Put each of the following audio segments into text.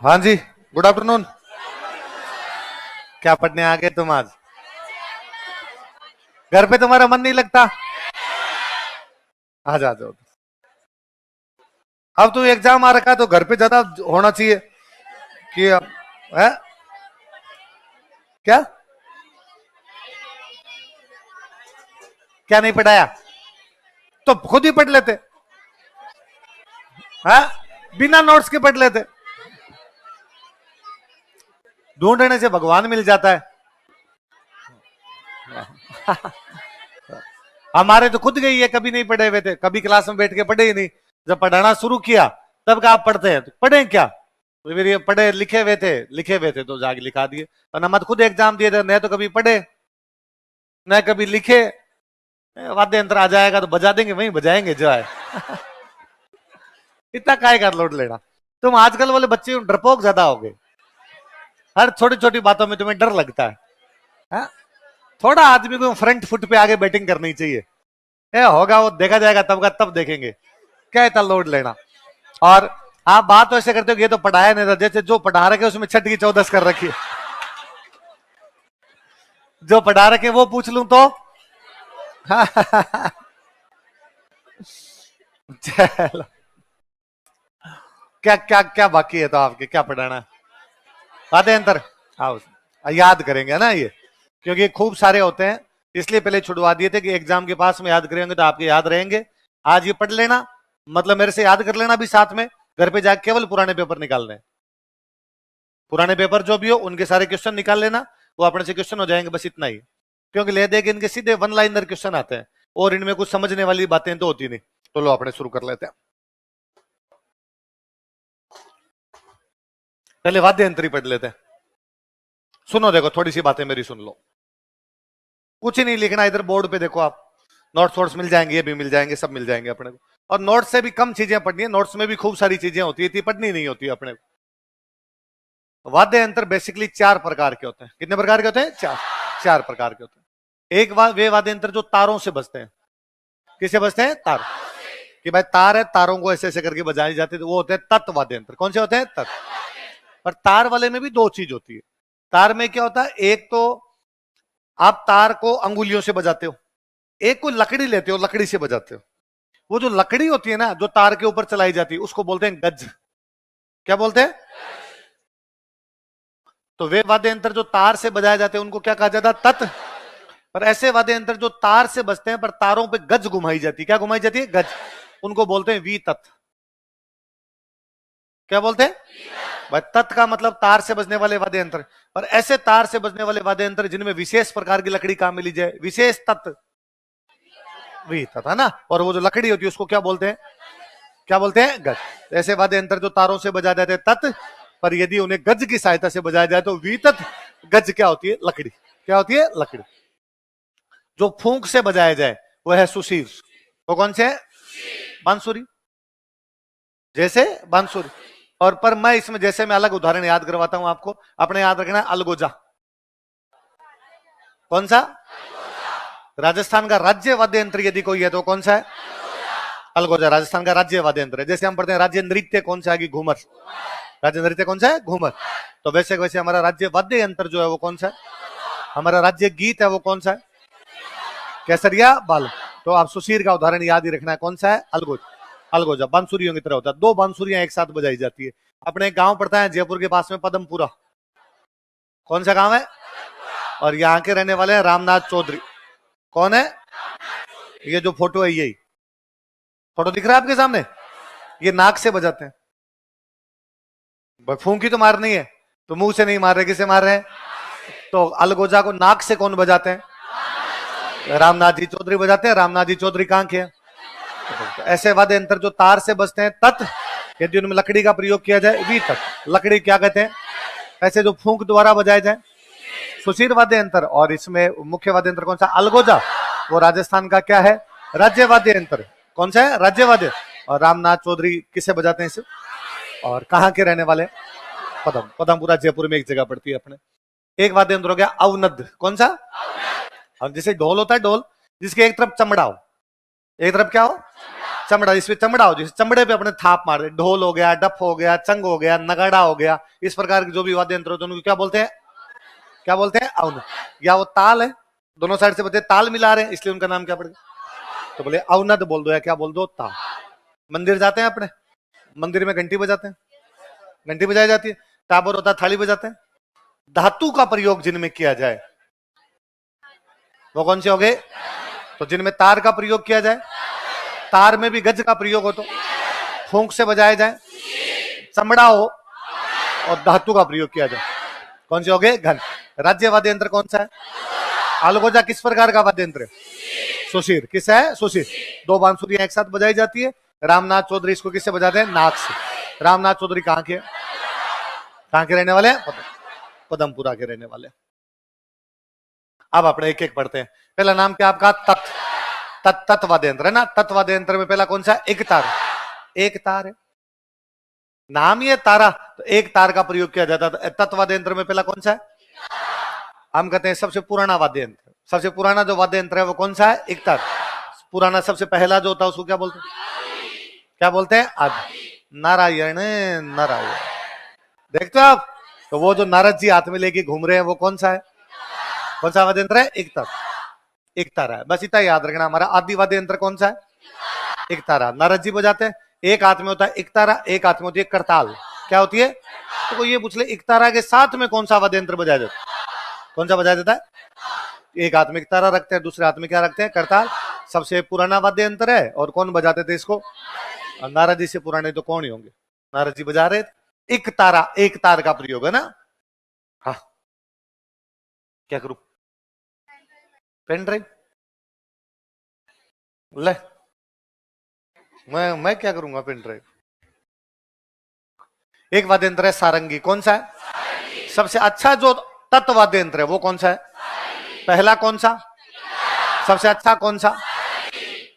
हाँ जी, good afternoon. क्या पढ़ने आ गए तुम आज? घर पे तुम्हारा मन नहीं लगता? आ जा जाओ। अब तो एग्जाम आ रखा है तो घर पे ज्यादा होना चाहिए कि है क्या? क्या नहीं पढ़ाया तो खुद ही पढ़ लेते हैं, बिना नोट्स के पढ़ लेते। ढूंढने से भगवान मिल जाता है। हमारे तो खुद गई है, कभी नहीं पढ़े हुए थे, कभी क्लास में बैठ के पढ़े ही नहीं। जब पढ़ाना शुरू किया तब का आप पढ़ते हैं तो पढ़े क्या? तो फिर ये पढ़े लिखे हुए थे तो जाके लिखा दिए। और न मत खुद एग्जाम दिए थे, न तो कभी पढ़े न कभी लिखे। वाद्य यंत्र आ जाएगा तो बजा देंगे, वहीं बजाएंगे जो है। इतना काय कर लोड लेना। तुम आजकल वाले बच्चे डरपोक ज्यादा हो गए। हर छोटी छोटी बातों में तुम्हें डर लगता है, हा? थोड़ा आदमी को फ्रंट फुट पे आगे बैटिंग करनी चाहिए। होगा वो देखा जाएगा, तब का तब देखेंगे। क्या इतना लोड लेना। और आप बात तो ऐसे करते हो ये तो पढ़ाया नहीं था, जैसे जो पढ़ा रखे उसमें छठ की चौदस कर रखी है। जो पढ़ा रखे वो पूछ लूं तो चलो, क्या क्या क्या बाकी है तो आपके क्या पढ़ाना है? आते अंतर आओ, याद करेंगे ना ये, क्योंकि खूब सारे होते हैं, इसलिए पहले छुड़वा दिए थे कि एग्जाम के पास में याद करेंगे तो आपके याद रहेंगे। आज ये पढ़ लेना, मतलब मेरे से याद कर लेना भी साथ में। घर पे जाके केवल पुराने पेपर निकालने, पुराने पेपर जो भी हो उनके सारे क्वेश्चन निकाल लेना। वो अपने से क्वेश्चन हो जाएंगे, बस इतना ही। क्योंकि ले दे के इनके सीधे वन लाइनर क्वेश्चन आते हैं और इनमें कुछ समझने वाली बातें तो होती नहीं। तो लो अपने शुरू कर लेते हैं। पहले वाद्य यंत्र ही पढ़ लेते हैं। सुनो, देखो थोड़ी सी बातें मेरी सुन लो। कुछ ही नहीं लिखना, इधर बोर्ड पे देखो आप, नोट्स वोट्स मिल जाएंगे, ये भी मिल जाएंगे, सब मिल जाएंगे अपने को। और नोट्स से भी कम चीजें पढ़नी है, नोट्स में भी खूब सारी चीजें होती है, पढ़नी नहीं होती अपने को। वाद्य यंत्र बेसिकली 4 प्रकार के होते हैं। कितने प्रकार के होते हैं? 4 प्रकार के होते हैं। एक वे वाद्य यंत्र जो तारों से बजते हैं। किससे बजते हैं? तार। कि भाई तार है, तारों को ऐसे ऐसे करके बजाई जाती है, तो वो होते हैं तत् वाद्य यंत्र। कौन से होते हैं? तत्। पर तार वाले में भी 2 चीज होती है। तार में क्या होता है? एक तो आप तार को अंगुलियों से बजाते हो, एक को लकड़ी लेते हो, लकड़ी से बजाते हो। वो जो लकड़ी होती है ना, जो तार के ऊपर चलाई जाती है, उसको बोलते हैं गज। क्या बोलते हैं? तो वे वाद्य यंत्र जो तार से बजाए जाते हैं उनको क्या कहा जाता है? तत्। पर ऐसे वाद्य यंत्र जो तार से बजते हैं पर तारों पे गज घुमाई जाती है, क्या घुमाई जाती है? गज। उनको बोलते हैं वी तत्। क्या बोलते हैं? भाई तत् का मतलब तार से बजने वाले वाद्य यंत्र। पर ऐसे तार से बजने वाले वाद्य यंत्र जिनमें विशेष प्रकार की लकड़ी काम मिली जाए, विशेष तत्, वी तत्, है ना। और वो जो लकड़ी होती है उसको क्या बोलते हैं? क्या बोलते हैं? गज। ऐसे वाद्य यंत्र जो तारों से बजाए जाते हैं तत्, पर यदि उन्हें गज की सहायता से बजाया जाए तो वीतत। गज क्या होती है? लकड़ी। क्या होती है? लकड़ी। जो फूंक से बजाया जाए वो है सुशीर। वो कौन से है? बांसुरी। जैसे बांसुरी। और पर मैं इसमें जैसे मैं अलग उदाहरण याद करवाता हूं आपको, अपने याद रखना है अलगोजा। कौन सा? राजस्थान का राज्य वाद्य यंत्र यदि कोई है तो कौन सा है? अलगोजा राजस्थान का राज्य वाद्य यंत्र है। जैसे हम पढ़ते हैं राज्य नृत्य कौन सा है? घूमर। राज्य नृत्य कौन सा है? घूमर। तो वैसे वैसे हमारा राज्य वाद्य यंत्र जो है वो कौन सा है? हमारा राज्य गीत है वो कौन सा है? केसरिया बाल। तो आप सुशीर का उदाहरण याद ही रखना है, कौन सा है? अलगोजा। अलगोजा बांसुरियों की तरह होता है, 2 बांसुरियां एक साथ बजाई जाती है। अपने गांव पड़ता है जयपुर के पास में पदमपुरा। कौन सा गांव है? और यहाँ के रहने वाले हैं रामनाथ चौधरी। कौन है? ये जो फोटो है यही फोटो दिख रहा है आपके सामने, ये नाक से बजाते हैं। फूंकी तो मार नहीं है, तो मुंह से नहीं मार रहे, किसे मार रहे हैं? तो अलगोजा को नाक से कौन बजाते हैं? रामनाथ जी चौधरी बजाते हैं। रामनाथ जी चौधरी कहां के हैं? तो ऐसे वाद्य यंत्र जो तार से बजते हैं तत्, यदि उनमें लकड़ी का प्रयोग किया जाए वी तत्। लकड़ी क्या कहते हैं? ऐसे जो फूंक द्वारा बजाए जाए सुशीर वाद्य यंत्र। और इसमें मुख्य वाद्य यंत्र कौन सा? अलगोजा। वो राजस्थान का क्या है? राज्य वाद्य यंत्र। कौन सा है? राज्य वाद्य। और रामनाथ चौधरी किसे बजाते हैं इसे? और कहां के रहने वाले? पदमपुरा जयपुर में एक जगह पड़ती है अपने। एक वाद्य यंत्र हो गया अवनद। कौन सा? और जैसे ढोल होता है, ढोल जिसके एक तरफ चमड़ा हो, एक तरफ क्या हो? चमड़ा, इसमें चमड़ा हो, जैसे चमड़े पे अपने थाप मार दे, ढोल हो गया, डफ हो गया, चंग हो गया, नगाड़ा हो गया, इस प्रकार के जो भी वाद्य यंत्र होते हैं उनको क्या बोलते हैं? क्या बोलते हैं? अवन। या वो ताल है, दोनों साइड से बच्चे ताल मिला रहे हैं, इसलिए उनका नाम क्या पड़ेगा? तो बोले अवनद बोल दो या क्या बोल दो? ताल। मंदिर जाते हैं अपने, मंदिर में घंटी बजाते हैं, घंटी बजाई जाती है। टाबर होता है, थाली बजाते हैं। धातु का प्रयोग जिनमें किया जाए वो कौन से हो गए? तो जिनमें तार का प्रयोग किया जाए, तार में भी गज का प्रयोग हो तो फूंक से बजाया जाए, चमड़ा हो और धातु का प्रयोग किया जाए, कौन से हो गए? घन। राज्य वाद्य यंत्र कौन सा है? आलगोजा किस प्रकार का वाद्य यंत्र है? सुशीर। किस है? सुशीर। दो बांसुरियां एक साथ बजाई जाती है। रामनाथ चौधरी इसको किससे बजाते हैं? नाक से। रामनाथ चौधरी कहां के? कहां के रहने वाले? पदमपुरा के रहने वाले। अब अपने एक एक पढ़ते हैं। पहला नाम क्या आपका? तत्। तत् वाद्य यंत्र है ना। तत् वाद्य यंत्र में पहला कौन सा है? एक तार। एक तार है, नाम ही है तारा, तो एक तार का प्रयोग किया जाता है। तत् वाद्य यंत्र में पहला कौन सा है? हम कहते हैं सबसे पुराना वाद्य यंत्र। सबसे पुराना जो वाद्य यंत्र है वो कौन सा है? एक तार। पुराना सबसे पहला जो होता है उसको क्या बोलते हैं? क्या बोलते हैं? आदि। नारायण नारायण। देखते हो आप? तो वो जो नारद जी हाथ में लेके घूम रहे हैं वो कौन सा है? कौन सा वाद्य यंत्र है? एक तार। एक तारा है, बस इतना याद रखना। हमारा आदि वाद्य यंत्र कौन सा है? एक तारा। नारद जी बजाते हैं। एक हाथ में होता है एक तारा, एक हाथ में होती है करताल। क्या होती है? तो कोई ये पूछ ले एक तारा के साथ में कौन सा वाद्य यंत्र बजाया जाता है? कौन सा बजाया जाता है? एक हाथ में एक तारा रखते हैं, दूसरे हाथ में क्या रखते हैं? करताल। सबसे पुराना वाद्य यंत्र है। और कौन बजाते थे इसको? नारद जी से पुराने तो कौन ही होंगे? नारद जी बजा रहे थे। एक तारा, एक तार का प्रयोग है ना। हाँ, क्या करूं? पेन ड्राइव ले, मैं क्या करूंगा? Pen drive. एक वाद्य यंत्र है सारंगी। कौन सा है? सबसे अच्छा जो तत्व वाद्य यंत्र है वो कौन सा है? पहला कौन सा? सबसे अच्छा कौन सा?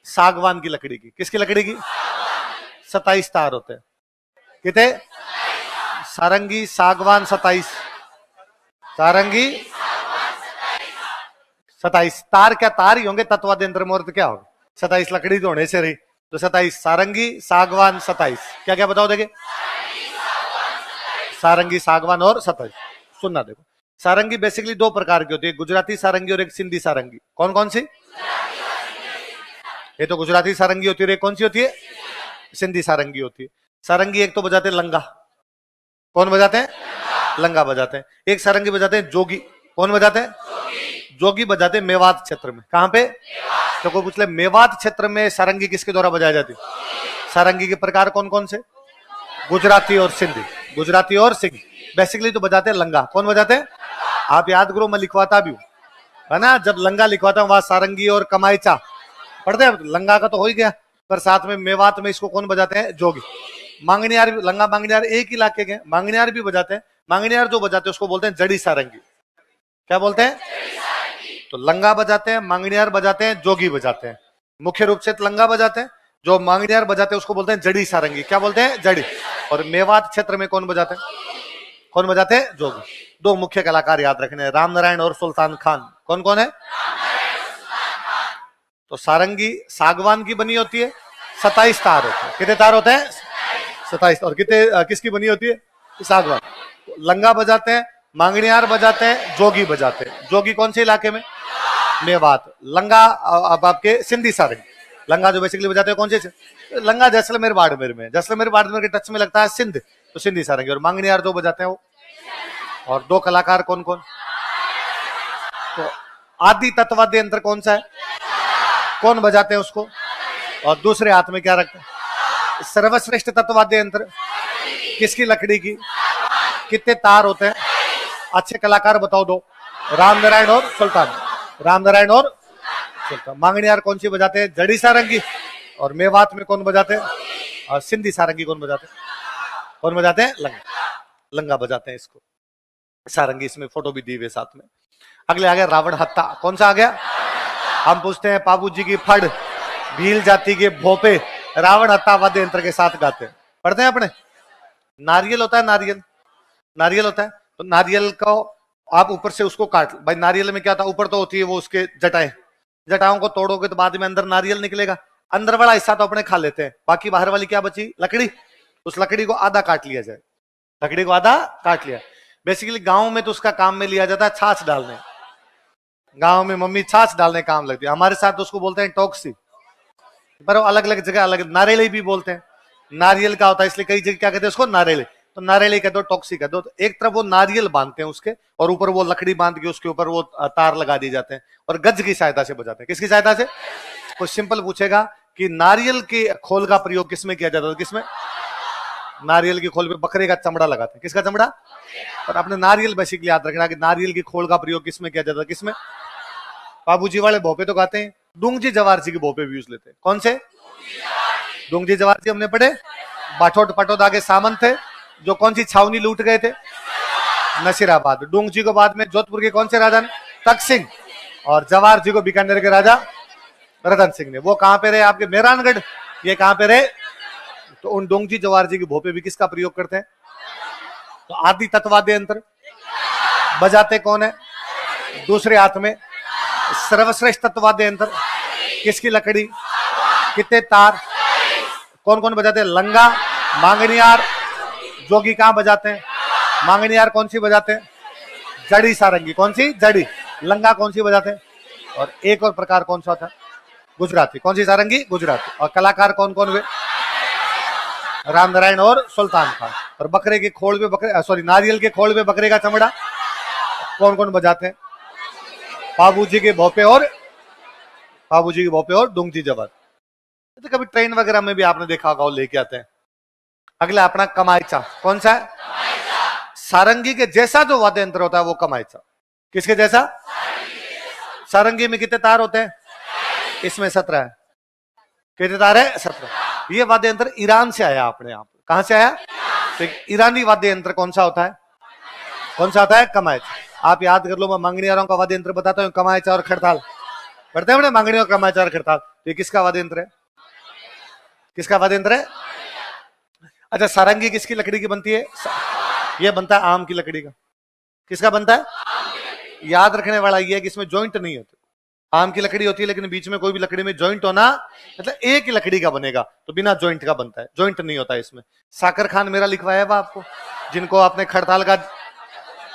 सागवान की लकड़ी की। किसकी लकड़ी की? 27 तार होते हैं। कितने? सारंगी, सागवान 27। सारंगी 27 तार। क्या तार ही होंगे तत्व वाद्य यंत्र में? और तो क्या होगा? 27 लकड़ी तो होने से रही, तो 27 सारंगी, सागवान 27। क्या क्या बताओ देखे? सारंगी, सागवान और 27। सुनना देखो, सारंगी बेसिकली दो प्रकार की होती है, गुजराती सारंगी और एक सिंधी सारंगी। कौन कौन सी? ये तो गुजराती सारंगी होती है, कौन सी होती है? सिंधी सारंगी होती है। सारंगी एक तो बजाते हैं लंगा। कौन बजाते हैं? लंगा बजाते हैं। एक सारंगी बजाते हैं जोगी। कौन बजाते हैं? जोगी बजाते हैं मेवात क्षेत्र में। कहां पे? तो कोई पूछ ले मेवात क्षेत्र में सारंगी किसके द्वारा बजाई जाती है? सारंगी के प्रकार कौन कौन से? गुजराती और सिंधी। गुजराती और सिंधी। बेसिकली तो बजाते हैं लंगा। कौन बजाते हैं? आप याद करो, मैं लिखवाता भी हूं, है ना। जब लंगा लिखवाता हूं वहां सारंगी और कमाईचा पढ़ते हैं। लंगा का तो हो ही गया, पर साथ में मेवात में इसको कौन बजाते हैं? जोगी। मांगनियार, लंगा मांगनियार एक ही इलाके के। मांगनियार भी बजाते हैं। मांगनियार जो बजाते हैं उसको बोलते हैं जड़ी सारंगी। क्या बोलते हैं? तो लंगा बजाते हैं, मांगनियार बजाते हैं, जोगी बजाते हैं। मुख्य रूप से लंगा बजाते हैं। जो मांगनियार बजाते हैं उसको बोलते हैं जड़ी सारंगी। क्या बोलते हैं? जड़ी। और मेवात क्षेत्र में कौन बजाते हैं? कौन बजाते हैं? जोगी। दो मुख्य कलाकार याद रखने, राम नारायण और सुल्तान खान। कौन कौन है? तो सारंगी सागवान की बनी होती है, 27 तार होते हैं। कितने तार होते हैं? 27। और कितने किसकी बनी होती है? सागवान। लंगा बजाते हैं, मांगनियार बजाते हैं, जोगी बजाते हैं। जोगी कौन से इलाके में? मेवात। लंगा अब आपके सिंधी सारंगी। लंगा जो बेसिकली बजाते हैं कौन से? लंगा जैसलमेर बाड़मेर में। जैसलमेर बाड़मेर के टच में लगता है सिंध, तो सिंधी सारंगी। और मांगनियार जो बजाते हैं वो। और दो कलाकार कौन कौन? तो आदि तत्वाद्य यंत्र कौन सा है? कौन बजाते हैं उसको? और दूसरे हाथ में क्या रखते हैं? सर्वश्रेष्ठ तत्वाद्य यंत्र किसकी लकड़ी की? कितने तार होते हैं? अच्छे कलाकार बताओ दो। राम नारायण और सुल्तान। राम नारायण और सुल्तान। मांगनियार कौन सी बजाते हैं? जड़ी सारंगी। और मेवात में कौन बजाते हैं? और सिंधी सारंगी कौन बजाते हैं? कौन बजाते हैं? लंगा। लंगा बजाते हैं इसको। सारंगी इसमें फोटो भी दी हुई साथ में। अगले आ गया रावण हत्ता। कौन सा आ गया? हम पूछते हैं बाबू जी की फड़, भील जाति के भोपे, रावण हत्ता वाद्य यंत्र के साथ गाते हैं। पढ़ते हैं अपने। नारियल होता है, नारियल, नारियल होता है। तो नारियल को आप ऊपर से उसको काट, भाई नारियल में क्या होता है? ऊपर तो होती है वो उसके जटाएं, जटाओं को तोड़ोगे तो बाद में अंदर नारियल निकलेगा। अंदर वाला हिस्सा तो अपने खा लेते हैं, बाकी बाहर वाली क्या बची, लकड़ी, उस लकड़ी को आधा काट लिया जाए, लकड़ी को आधा काट लिया। बेसिकली गांव में तो उसका काम में लिया जाता है छाछ डालने, गांव में मम्मी छाछ डालने काम लगती है, हमारे साथ उसको बोलते हैं टॉक्सी, पर वो अलग अलग जगह अलग, नारियल भी बोलते हैं, नारियल का होता है इसलिए कई जगह क्या कहते हैं उसको, नारियल, तो नारियल कह दो, टॉक्सी कह दो। तो एक तरफ वो नारियल बांधते हैं उसके, और ऊपर वो लकड़ी बांध के उसके ऊपर वो तार लगा दिए जाते हैं और गज की सहायता से बजाते हैं। किसकी सहायता से? कोई सिंपल पूछेगा कि नारियल के खोल का प्रयोग किसमें किया जाता है, किसमें? नारियल के खोल पे बकरे का चमड़ा लगाते हैं, किसका चमड़ा? पर आपने नारियल बेसिकली याद रखना कि नारियल के खोल का प्रयोग किसमें किया जाता है, किसमें? बाबूजी वाले भोपे तो गाते हैं, डूंगजी जवार जी के भोपे भी यूज लेते हैं। कौन से? डूंगजी जवार जी हमने पढ़े, बाठोट पटोदा के सामंत थे जो कौन सी छावनी लूट गए थे, नसीराबाद। डूंग जी को बाद में जोधपुर के कौन से राजा ने? तख्त सिंह। और जवाहर जी को बीकानेर के राजा रतन सिंह ने। वो कहां पे रहे? आपके मेहरानगढ़। ये कहां पे रहे? तो उन डोंगजी जवाहर जी के भोपे भी किसका प्रयोग करते हैं? तो आदि तत्वाद्य यंत्र बजाते कौन है? दूसरे हाथ में सर्वश्रेष्ठ तत्वाद्य यंत्र किसकी लकड़ी, कितने तार, कौन कौन बजाते हैं? लंगा, मांगनियार, जोगी कहां बजाते हैं? मांगनियार कौन सी बजाते हैं? जड़ी सारंगी। कौन सी? जड़ी। लंगा कौन सी बजाते हैं? और एक और प्रकार कौन सा होता है? गुजराती। कौन सी सारंगी? गुजराती। और कलाकार कौन कौन हुए? रामनारायण और सुल्तान खान। और बकरे के खोल पे बकरे, सॉरी, नारियल के खोल पे बकरे का चमड़ा कौन कौन बजाते हैं? बाबूजी के भोपे और डोंगजी जवार। तो कभी ट्रेन वगैरह में भी आपने देखा होगा वो लेके आते हैं। अगला अपना कमाईचा। कौन सा है? सारंगी के जैसा जो वाद्य यंत्र होता है वो कमाईचा। किसके जैसा? सारंगी में कितने तार होते हैं? इसमें 17 है। कितने तार है? 17। ये वाद्य यंत्र ईरान से आया अपने आप। कहां से आया? तो ईरानी वाद्य यंत्र कौन सा होता है? कौन सा होता है? कमाईचा। आप याद कर लो, मैं मांगनियारों का वाद्य यंत्र बताता हूँ, कमाईचा और खड़ताल। पढ़ते हैं मांगनियों, कमाईचा और खड़ताल। तो ये किसका वाद्य यंत्र है? किसका वाद्य यंत्र है? अच्छा, सारंगी किसकी लकड़ी की बनती है? ये बनता है आम की लकड़ी का। किसका बनता है? याद रखने वाला ये है कि इसमें जॉइंट नहीं होते। आम की लकड़ी होती है लेकिन बीच में कोई भी लकड़ी में जॉइंट होना, मतलब एक ही लकड़ी का बनेगा तो बिना जॉइंट का बनता है, जॉइंट नहीं होता है इसमें। साकर खान मेरा लिखवाया हुआ आपको, जिनको आपने खड़ताल का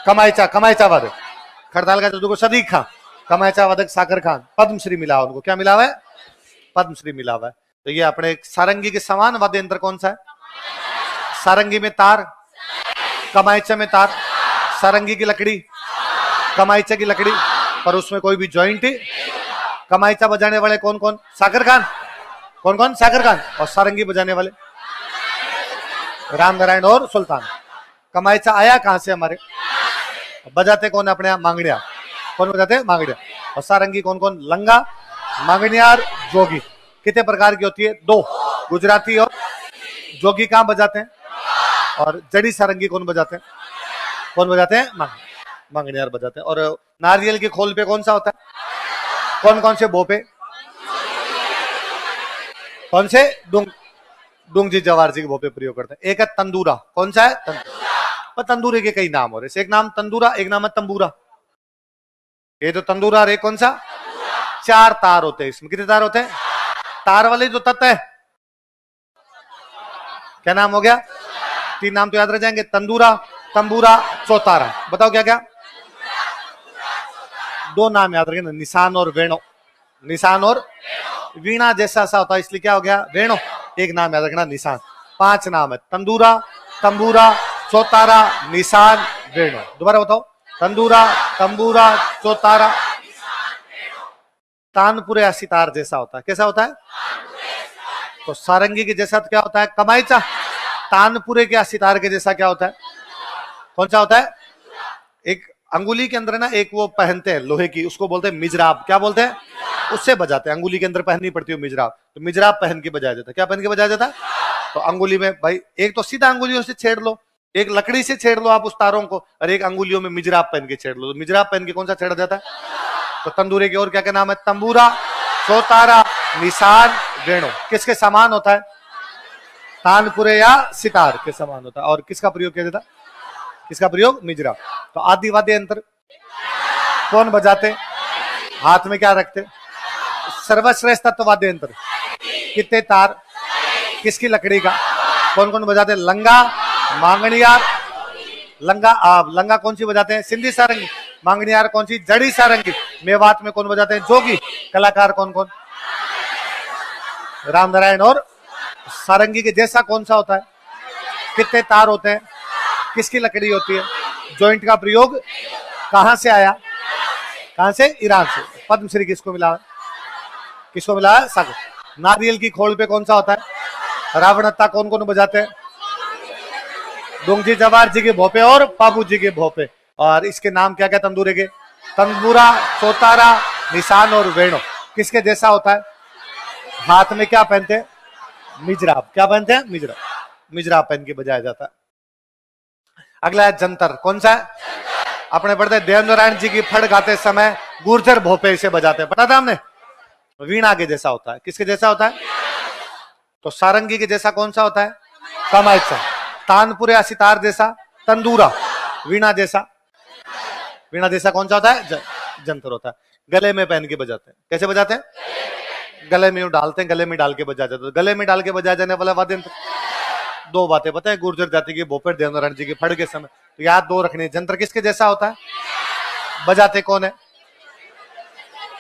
कमाईचा वादक, खड़ताल का जो सदीक खां, कमाईचा वादक साकर खान, पद्मश्री मिला उनको। क्या मिला हुआ है? पद्मश्री मिला हुआ है। तो ये अपने सारंगी के समान वाद्य यंत्र कौन सा है? सारंगी में तार, कमाईचा में तार, सारंगी की लकड़ी, कमाईचा की लकड़ी, पर उसमें कोई भी जॉइंट। कमाईचा बजाने वाले कौन कौन? साकर खान। कौन कौन? साकर खान। और सारंगी बजाने वाले रामनारायण और सुल्तान। कमाईचा आया कहां से हमारे? बजाते कौन? अपने आप मांगनियार। कौन बजाते हैं? मांगनियार। और सारंगी कौन कौन? लंगा, मांगनियार, जोगी। कितने प्रकार की होती है? 2। गुजराती और जोगी कहां बजाते हैं? और जड़ी सारंगी कौन बजाते हैं? कौन बजाते हैं? मांगनियार बजाते हैं। और नारियल के खोल पे कौन सा होता है? कौन कौन से भोपे? कौन से? डूंगजी जवार जी के भोपे प्रयोग करते हैं। एक है तंदूरा। कौन सा है? तंदूरा। तंदूरे के कई नाम हो रहे, एक नाम तंदूरा, एक नाम है तंबूरा। ये तो तंदूरा रे, कौन सा? 4 तार होते हैं इसमें। कितने तार होते हैं? तार वाले जो तत्व है, क्या नाम हो गया? 3 नाम तो याद रह जाएंगे, तंदूरा, तंबूरा, चौतारा। बताओ क्या क्या? 2 नाम याद रखें, निशान और वेणु। निशान और वीणा जैसा सा होता है इसलिए क्या हो गया? वेणु। एक नाम याद रखना, निशान। 5 नाम है, तंदूरा, तंबूरा, चौतारा, निशान, वेणु। दोबारा बताओ, तंदूरा, तंबूरा, चौतारा। तानपुरे या सितार जैसा होता है। कैसा होता है? तो सारंगी के जैसा क्या होता है? कमाईचा। तानपुरे के या सितार के जैसा क्या होता है? कौन सा होता है? एक अंगुली के अंदर ना एक वो पहनते हैं लोहे की, उसको बोलते हैं मिजराब। क्या बोलते हैं? उससे बजाते हैं। अंगुली के अंदर पहननी पड़ती है मिजराब, तो मिजराब पहन के बजाया जाता है। क्या पहन के बजाया जाता है? तो अंगुली में भाई, एक तो सीधा अंगुलियों से छेड़ लो, एक लकड़ी से छेड़ लो आप उस तारों को, और एक अंगुलियों में मिजराब पहन के छेड़ लो। तो मिजराब पहन के कौन सा छेड़ा जाता है? तो तंदूरे की और क्या क्या नाम है? तंबूरा, चौतारा, निशान, वेणु। किसके समान होता है? तानपुरे या सितार के समान होता है। और किसका प्रयोग किया जाता है? किसका प्रयोग? मिजराब। तो आदि वाद्य यंत्र कौन बजाते? हाथ में क्या रखते? सर्वश्रेष्ठ तत्व वाद्य यंत्र कितने तार, किसकी लकड़ी का, कौन कौन बजाते हैं, लंगा, मांगणियार, लंगा कौन सी बजाते हैं, सिंधी सारंगी, मांगणियार कौन सी, जड़ी सारंगी, मेवात में कौन बजाते हैं, जोगी, कलाकार कौन कौन, राम नारायण। और सारंगी के जैसा कौन सा होता है, कितने तार होते हैं, किसकी लकड़ी होती है, जॉइंट का प्रयोग कहां से आया, कहां से, ईरान से। पद्मश्री किसको मिला है, किसको मिला है, सागर। नारियल की खोल पे कौन सा होता है, रावणत्ता कौन कौन बजाते हैं, डोंगजी जवार जी के भोपे और बाबू जी के भोपे। और इसके नाम क्या क्या तंदूरे के, तंबूरा, सोतारा, निशान और वेणु। किसके जैसा होता है, हाथ में क्या पहनते हैं, मिजराब, क्या पहनते हैं, मिजराब, मिजराब पहन के बजाया जाता है। अगला है जंतर, कौन सा है, अपने पढ़ते हैं देव नारायण जी की फड़ गाते समय गुर्जर भोपे इसे बजाते हैं, पता था हमने। वीणा के जैसा होता है, किसके जैसा होता है, तो सारंगी के जैसा कौन सा होता है, कमायचा, तानपुरे या सितार जैसा तंदूरा, वीणा जैसा, वीणा जैसा कौन सा होता है, जंतर होता है। गले में पहन के बजाते हैं, कैसे बजाते हैं, गले में डालते हैं, गले में डाल के बजाया जाता है। गले में डाल के बजाया जाने वाला वाद्य यंत्र, दो बातें पता है, गुर्जर जाति के भोपे, देवनारायण जी के फड़ के समय, तो याद दो रखनी। जंत्र किसके जैसा होता है, बजाते कौन है,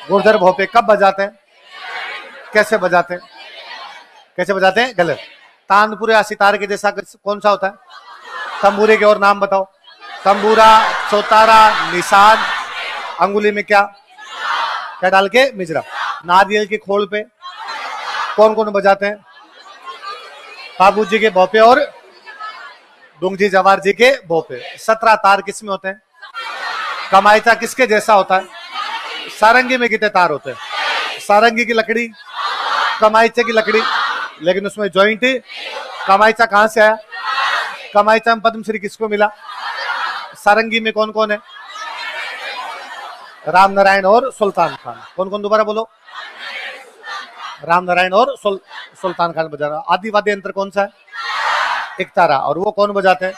गुर्जर भोपे। कब बजाते हैं, कैसे बजाते हैं, कैसे बजाते हैं, गले। तानपुरे या सितार के जैसा कौन सा होता है, तंबूरे के और नाम बताओ, तंबूरा, सोतारा, निशान, अंगुली में क्या क्या डाल के, मिजरा। नारियल की खोल पे कौन कौन बजाते हैं, बाबू जी के भोपे और डोंगजी जवार जी के भोपे। 17 तार किसमें होते हैं, कमायचा किसके जैसा होता है, सारंगी में कितने तार होते हैं, सारंगी की लकड़ी, कमायचे की लकड़ी, लेकिन उसमें जॉइंट, कमायचा कहां से आया, कमायचा में पद्मश्री किसको मिला, सारंगी में कौन कौन है, राम नारायण और सुल्तान खान। कौन कौन, दोबारा बोलो, राम नारायण और सुल्तान खान बजा रहा। आदि वाद्य यंत्र कौन सा है, एक तारा, और वो कौन बजाते हैं,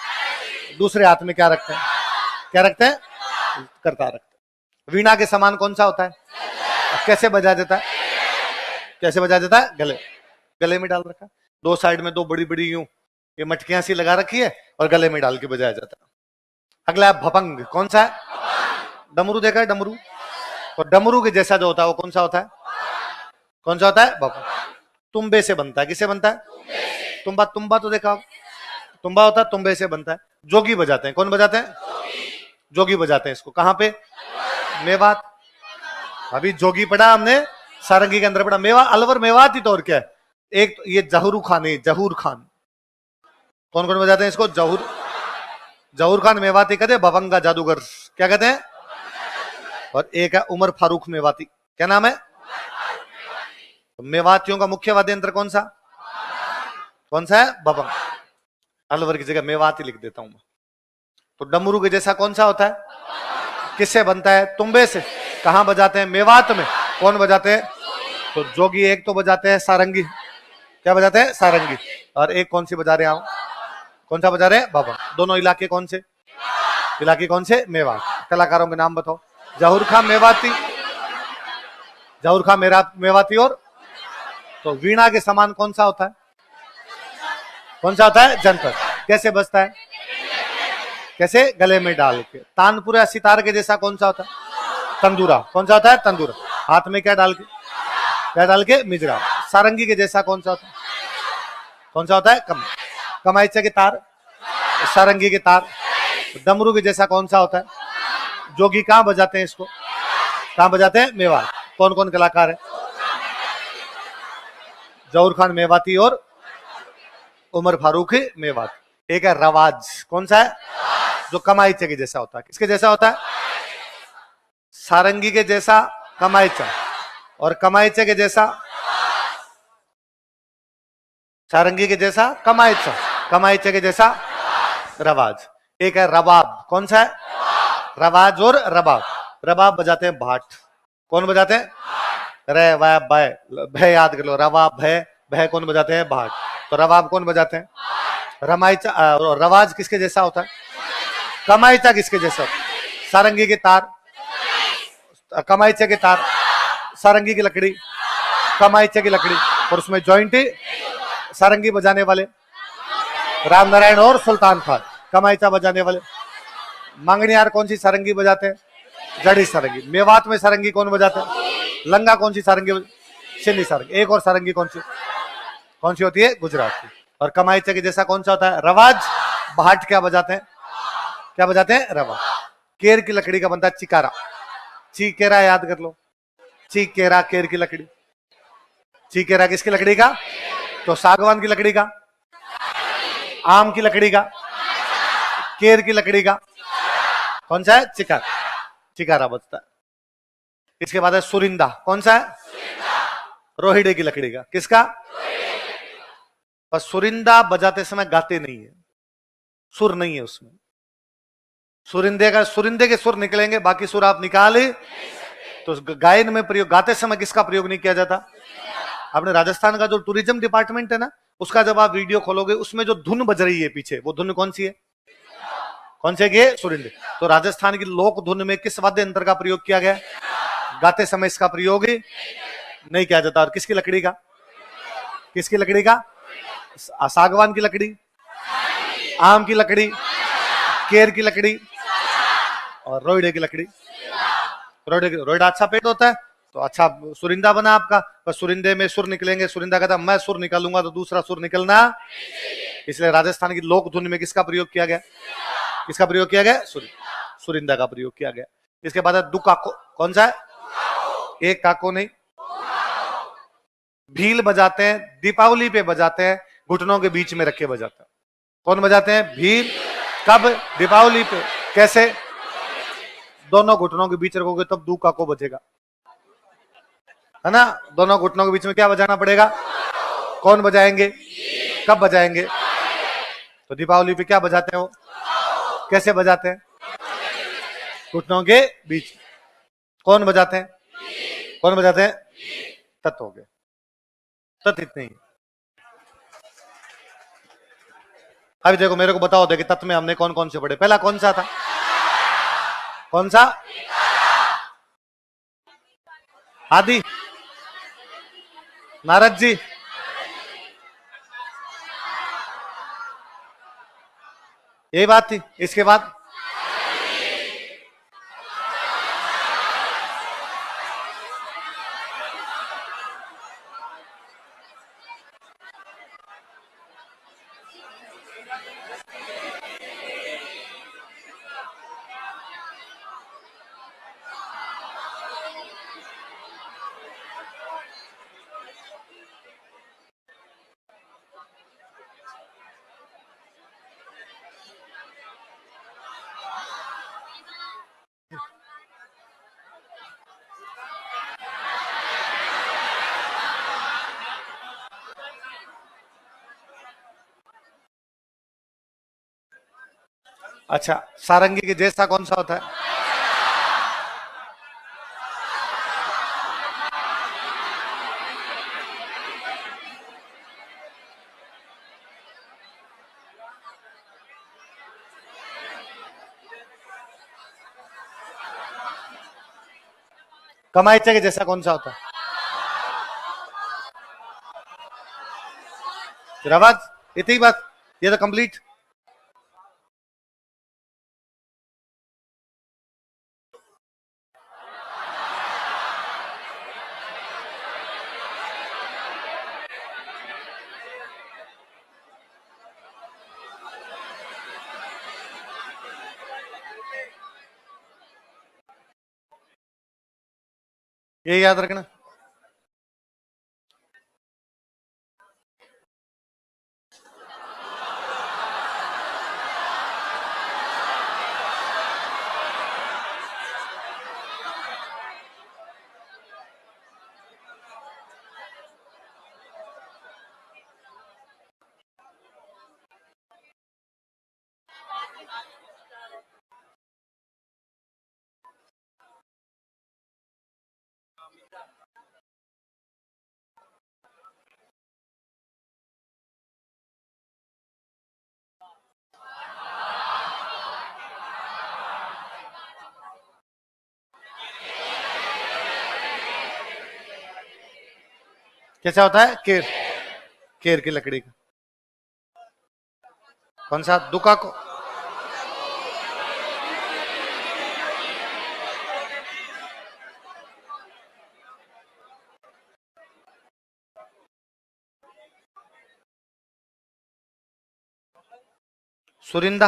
दूसरे हाथ में क्या रखते हैं, क्या रखते हैं, करता रखते हैं। वीणा के समान कौन सा होता है, कैसे बजा देता है, कैसे बजा देता है, गले, गले में डाल रखा, दो साइड में दो बड़ी बड़ी यूं ये मटकियां सी लगा रखी है और गले में डाल के बजाया जाता है। अगला है भपंग, कौन सा है, डमरू देखा है, डमरू, तो डमरू के जैसा जो होता है वो कौन सा होता है, कौन सा होता है, भपंग। तुम्बे से बनता है, किससे बनता है, तुम्बा, तुम्बा तो देखा, तुम्बा होता है, तुम्बे से बनता है। जोगी बजाते हैं, कौन बजाते हैं, जोगी बजाते हैं इसको, कहां पे, मेवात। अभी जोगी पढ़ा हमने, सारंगी के अंदर पढ़ा, मेवा अलवर मेवात ही तो और क्या है। एक तो ये जहूर खान है, जहूर खान, कौन कौन बजाते हैं इसको, जहूर खान मेवाती कहते हैं, भपंगा जादूगर क्या कहते हैं। और एक है उमर फारूक मेवाती, क्या नाम है, मेवातियों का मुख्य वाद्य यंत्र कौन सा, कौन सा है, भपंग। अलवर की जगह मेवाती लिख देता हूं मैं। तो डमरू के जैसा कौन सा होता है, किससे बनता है, तुम्बे से। कहां बजाते हैं, मेवात में, कौन बजाते हैं, तो जोगी एक तो बजाते हैं सारंगी, क्या बजाते हैं, सारंगी। और एक कौन सी बजा रहे हैं, कौन सा बजा रहे हैं, भपंग। दोनों इलाके कौन से, इलाके कौन से, मेवात। कलाकारों के नाम बताओ, जहूर खां मेवाती, जहूर खां मेवाती। और तो वीणा के समान कौन सा होता है, कौन सा होता है, जंतर। कैसे बजता है, कैसे, गले में डाल के। तानपुरा सितार के जैसा कौन सा होता है, तंदूरा, कौन सा होता है, तंदूरा। हाथ में क्या डाल के, क्या डाल के, मिजरा। सारंगी के जैसा कौन सा होता है, कौन सा होता है, कमायचा के तार, सारंगी के तार। डमरू के जैसा कौन सा होता है, जोगी कहां बजाते हैं इसको, कहां बजाते हैं, मेवात। कौन कौन कलाकार है, जहूर खान मेवाती और उमर फारूक मेवाती। एक है रवाज, कौन सा है, जो कमायचे के जैसा होता है, किसके जैसा होता है, सारंगी के जैसा कमायचा, और कमायचे के जैसा सारंगी के जैसा कमायचा, कमायचे के जैसा रवाज। एक है रबाब, कौन सा है, रवाज और रबाब। रबाब बजाते हैं भाट, कौन बजाते हैं, रे वाय भय, भय याद कर लो, रवाब भय, भय कौन बजाते हैं, भाट। तो रबाब कौन बजाते हैं, रमायचा। रवाज किसके जैसा होता है, कमायचा किसके जैसा, सारंगी के तार, कमायचे के तार, सारंगी की लकड़ी, कमायचे की लकड़ी। और उसमें जॉइंट सारंगी बजाने वाले राम नारायण और सुल्तान खान, कमाईचा बजाने वाले। मांगनियार कौन सी सारंगी बजाते हैं? जड़ी सारंगी। मेवात में सारंगी कौन बजाते हैं? लंगा कौन सी सारंगी? सिंधी सारंगी। एक और सारंगी कौन सी होती है? गुजरात की। और कमाईचा के जैसा कौन सा होता है? रवाज। भाट क्या बजाते हैं? क्या बजाते हैं? रवा। केर की लकड़ी का बनता है चिकारा। चीकेरा याद कर लो। चीकेरा केर की लकड़ी। चीकेरा किसकी लकड़ी का? तो सागवान की लकड़ी का, आम की लकड़ी का, केर की लकड़ी का कौन सा है? चिकारा। चिकारा बजता है। इसके बाद है सुरिंदा। कौन सा है? रोहिड़े की लकड़ी का। किसका? पर सुरिंदा बजाते समय गाते नहीं है, सुर नहीं है उसमें। सुरिंदे के सुर निकलेंगे, बाकी सुर आप निकाले तो गायन में प्रयोग, गाते समय किसका प्रयोग नहीं किया जाता? आपने राजस्थान का जो टूरिज्म डिपार्टमेंट है ना, उसका जब आप वीडियो खोलोगे उसमें जो धुन बज रही है पीछे, वो धुन कौन सी है? कौन से? ये सुरिंदे। तो राजस्थान की लोक धुन में किस वाद्य यंत्र का प्रयोग किया गया? गाते समय इसका प्रयोग नहीं किया जाता। और किसकी लकड़ी का? किसकी लकड़ी का? सागवान की लकड़ी, आम की लकड़ी, केर की लकड़ी और रोइडे की लकड़ी। रोइडा अच्छा पेट होता है तो अच्छा सुरिंदा बना आपका। पर सुरिंदे में सुर निकलेंगे, सुरिंदा कहता मैं सुर निकालूंगा तो दूसरा सुर निकलना, इसलिए राजस्थान की लोक धुन में किसका प्रयोग किया गया? किसका प्रयोग किया गया? सुरिंदा का प्रयोग किया गया। इसके बाद है दुकाको। कौन सा है? एक काको नहीं, भील बजाते हैं, दीपावली पे बजाते हैं, घुटनों के बीच में रखे बजाते हैं। कौन बजाते हैं? भील। कब? दीपावली पे। कैसे? दोनों घुटनों के बीच रखोगे तब दू काको बजेगा, है ना? दोनों घुटनों के बीच में क्या बजाना पड़ेगा? कौन बजाएंगे? कब बजाएंगे? तो दीपावली पे क्या बजाते हैं वो? कैसे बजाते हैं? घुटनों के बीच। कौन बजाते हैं? कौन बजाते हैं? तत् हो गए। तत् इतने ही। अभी देखो, मेरे को बताओ कि तत् में हमने कौन कौन से पढ़े? पहला कौन सा था? कौन सा? आदि, नारद जी, यही बात थी। इसके बाद अच्छा, सारंगी के जैसा कौन सा होता है? कमाईचा के जैसा कौन सा होता है? फिर आवाज, इतनी बात, ये तो कंप्लीट। ये याद रखना। कैसा होता है? केर, केर की लकड़ी का। कौन सा? दुका को। सुरिंदा।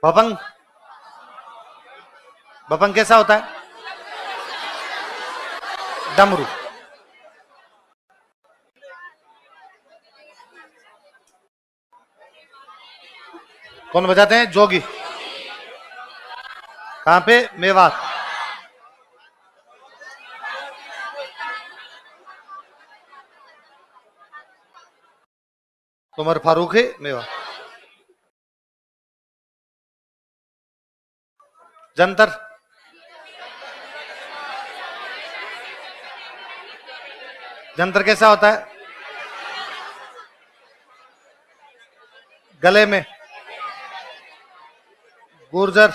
भपंग। भपंग कैसा होता है? डमरू। कौन बजाते हैं? जोगी। कहां पे? मेवात। उमर फारूक है, मेवात। जंतर। जंतर कैसा होता है? गले में। गुर्जर।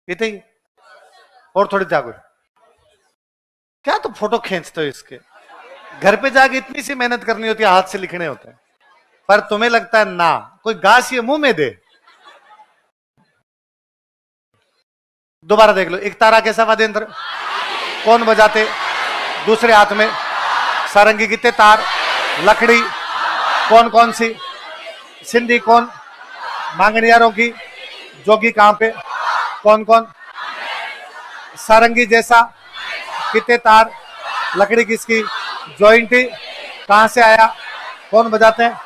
इतने ही और थोड़ी जागो। क्या तो फोटो खींचते हो इसके? घर पे जाके इतनी सी मेहनत करनी होती है, हाथ से लिखने होते हैं, पर तुम्हें लगता है ना कोई घास ये मुंह में दे। दोबारा देख लो। एक तारा कैसा वाद्य यंत्र? कौन बजाते? दूसरे हाथ में सारंगी। कितने तार? लकड़ी। कौन कौन सी? सिंधी। कौन? मांगनियारों की। जोगी कहां पे? कौन कौन? सारंगी जैसा। कितने तार? लकड़ी किसकी? जॉइंटी। कहां से आया? कौन बजाते हैं?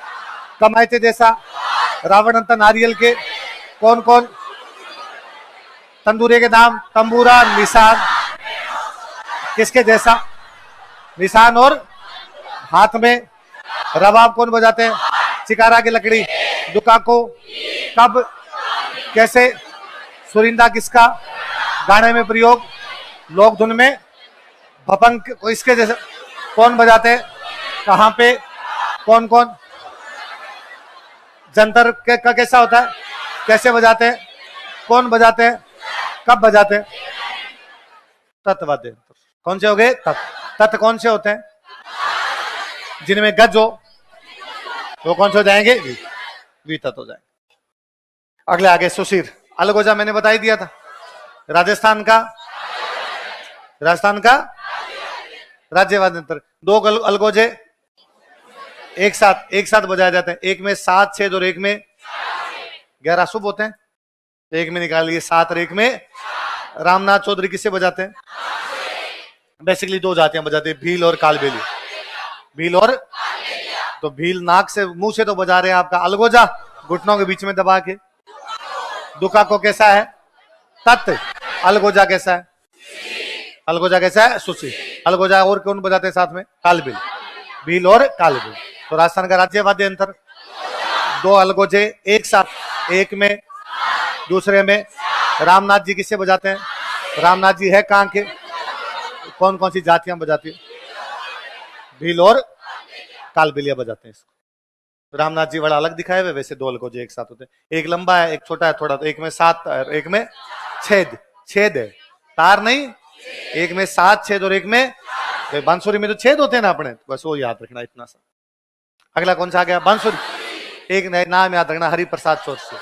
कमायचे जैसा। रावण अंत नारियल के। कौन कौन? तंदूरे के नाम? तंबूरा। निशान किसके जैसा? निशान। और हाथ में रबाब कौन बजाते हैं? चिकारा की लकड़ी। दुका को। कब? कैसे? सुरिंदा किसका? गाने में प्रयोग। लोक धुन में। भपंग को इसके जैसे। कौन बजाते हैं? कहां पे? कौन कौन? जंतर का कैसा होता है? कैसे बजाते हैं? कौन बजाते हैं? कब बजाते हैं? तत्वाद्य। कौन से हो गए? तत्। तत् कौन से होते हैं? जिनमें गज हो वो कौन से हो जाएंगे? वी तत्व हो जाएंगे। अगले आगे सुशीर। अलगोजा मैंने बता ही दिया था। राजस्थान का? राजस्थान का राज्यवाद यंत्र। दो अलगोजे एक साथ बजाए जाते हैं। एक में 7 छेद और एक में 11 शुभ होते हैं। एक में निकालिए 7 और एक में। रामनाथ चौधरी किससे बजाते हैं? बेसिकली 2 जातियां बजाते हैं, भील और कालबेली। भील और तो भील नाक से मुंह से तो बजा रहे हैं आपका। अलगोजा घुटनों के बीच में दबा के। दुका को कैसा है? तत्। अलगोजा कैसा है? अलगोजा कैसा है? सुशी। अलगोजा और कौन बजाते हैं साथ में? कालबेल। भील और कालबेल। तो राजस्थान का राज्य वाद्य यंत्र। 2 अलगोजे एक साथ। एक में दूसरे में। रामनाथ जी किससे बजाते हैं? रामनाथ जी है कहां के? कौन कौन सी जातियां बजाती है? भील और कालबेलिया बजाते हैं इसको। रामनाथ जी बड़ा अलग दिखाए हुए, वैसे 2 अलगोजे एक साथ होते हैं। एक लंबा है, एक छोटा है थोड़ा। तो एक में 7 एक में छेद। छेद है, तार नहीं। एक में 7 छेद और एक में। बांसुरी में तो छेद होते हैं ना अपने, बस वो याद रखना इतना सा। अगला कौन सा आ गया? बांसुरी। एक नाम याद रखना, हरि प्रसाद चौरसिया।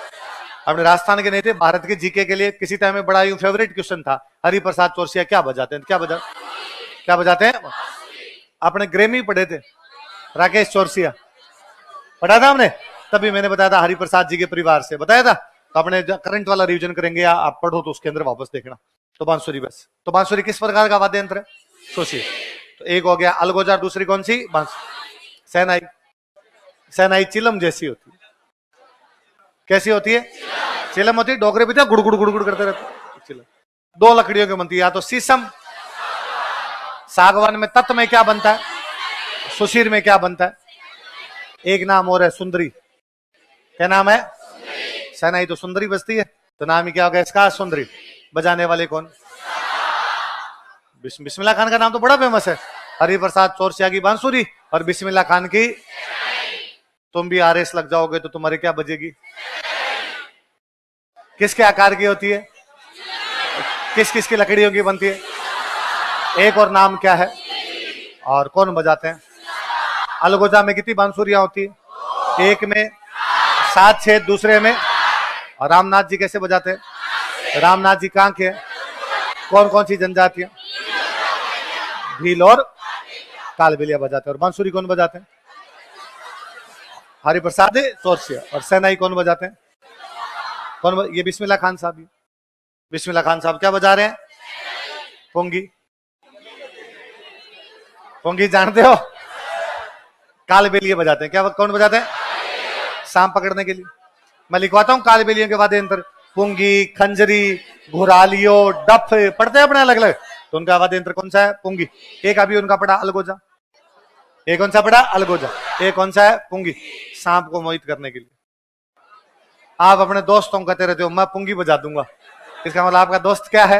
अपने राजस्थान के नहीं थे, भारत के जीके के लिए किसी टाइम में बड़ा यूं फेवरेट क्वेश्चन था। हरि प्रसाद चौरसिया क्या बजाते हैं? क्या बजाते हैं? अपने ग्रेमी पढ़े थे, राकेश चौरसिया पढ़ा था हमने, तभी मैंने बताया था हरि प्रसाद जी के परिवार से बताया था। तो अपने करंट वाला रिवीजन करेंगे या आप पढ़ो तो उसके अंदर वापस देखना। तो बांसुरी। बस तो बांसुरी किस प्रकार का वाद्य यंत्र है? सोचिए। तो एक हो गया अलगोजा, दूसरी कौन सी? बांसुरी। सहनाई। सहनाई चिलम जैसी होती है। कैसी होती है? चिलम होती है। डोगरे भी गुड़ गुड़ गुड़ गुड़ करते रहते। चिलम 2 लकड़ियों की बनती है, या तो शीशम। सागवान में तत्व में क्या बनता है? सुशीर में क्या बनता है? एक नाम और है सुंदरी। क्या नाम है? सहनाई तो सुंदरी बजती है। तो नाम ही क्या होगा इसका? सुंदरी। बजाने वाले कौन? बिस्मिल्लाह खान का नाम तो बड़ा फेमस है। हरिप्रसाद चौरसिया की बांसुरी और बिस्मिल्लाह खान की। तुम भी आरएस लग जाओगे तो तुम्हारी क्या बजेगी? किसके आकार की होती है? किस किस की लकड़ियों की बनती है? एक और नाम क्या है? और कौन बजाते हैं? अलगोजा में कितनी बांसुरियां होती है? एक में 7 छेद, दूसरे में। और रामनाथ जी कैसे बजाते हैं? रामनाथ जी कहाँ के? कौन कौन सी जनजातियां? भील और कालबेलिया बजाते हैं। और बांसुरी कौन बजाते हैं? हरिप्रसाद चौरसिया। और शहनाई कौन बजाते हैं? ये बिस्मिल्लाह खान साहब। बिस्मिल्लाह खान साहब क्या बजा रहे हैं? पोंगी। पोंगी जानते हो? कालबेलिया बजाते हैं। क्या कौन बजाते हैं? सांप पकड़ने के लिए। मैं लिखवाता हूँ कालबेलियों के वाद्य यंत्र। पुंगी, खंजरी, घुरालियो, डफ पढ़ते हैं अपने अलग अलग। तो उनका वाद्य यंत्र कौन सा है? पुंगी। एक अभी उनका पड़ा अलगोजा। एक कौन सा पड़ा? अलगोजा। एक कौन सा है? पुंगी। सांप को मोहित करने के लिए। आप अपने दोस्तों को कहते रहते हो मैं पुंगी बजा दूंगा, इसका मतलब आपका दोस्त क्या है?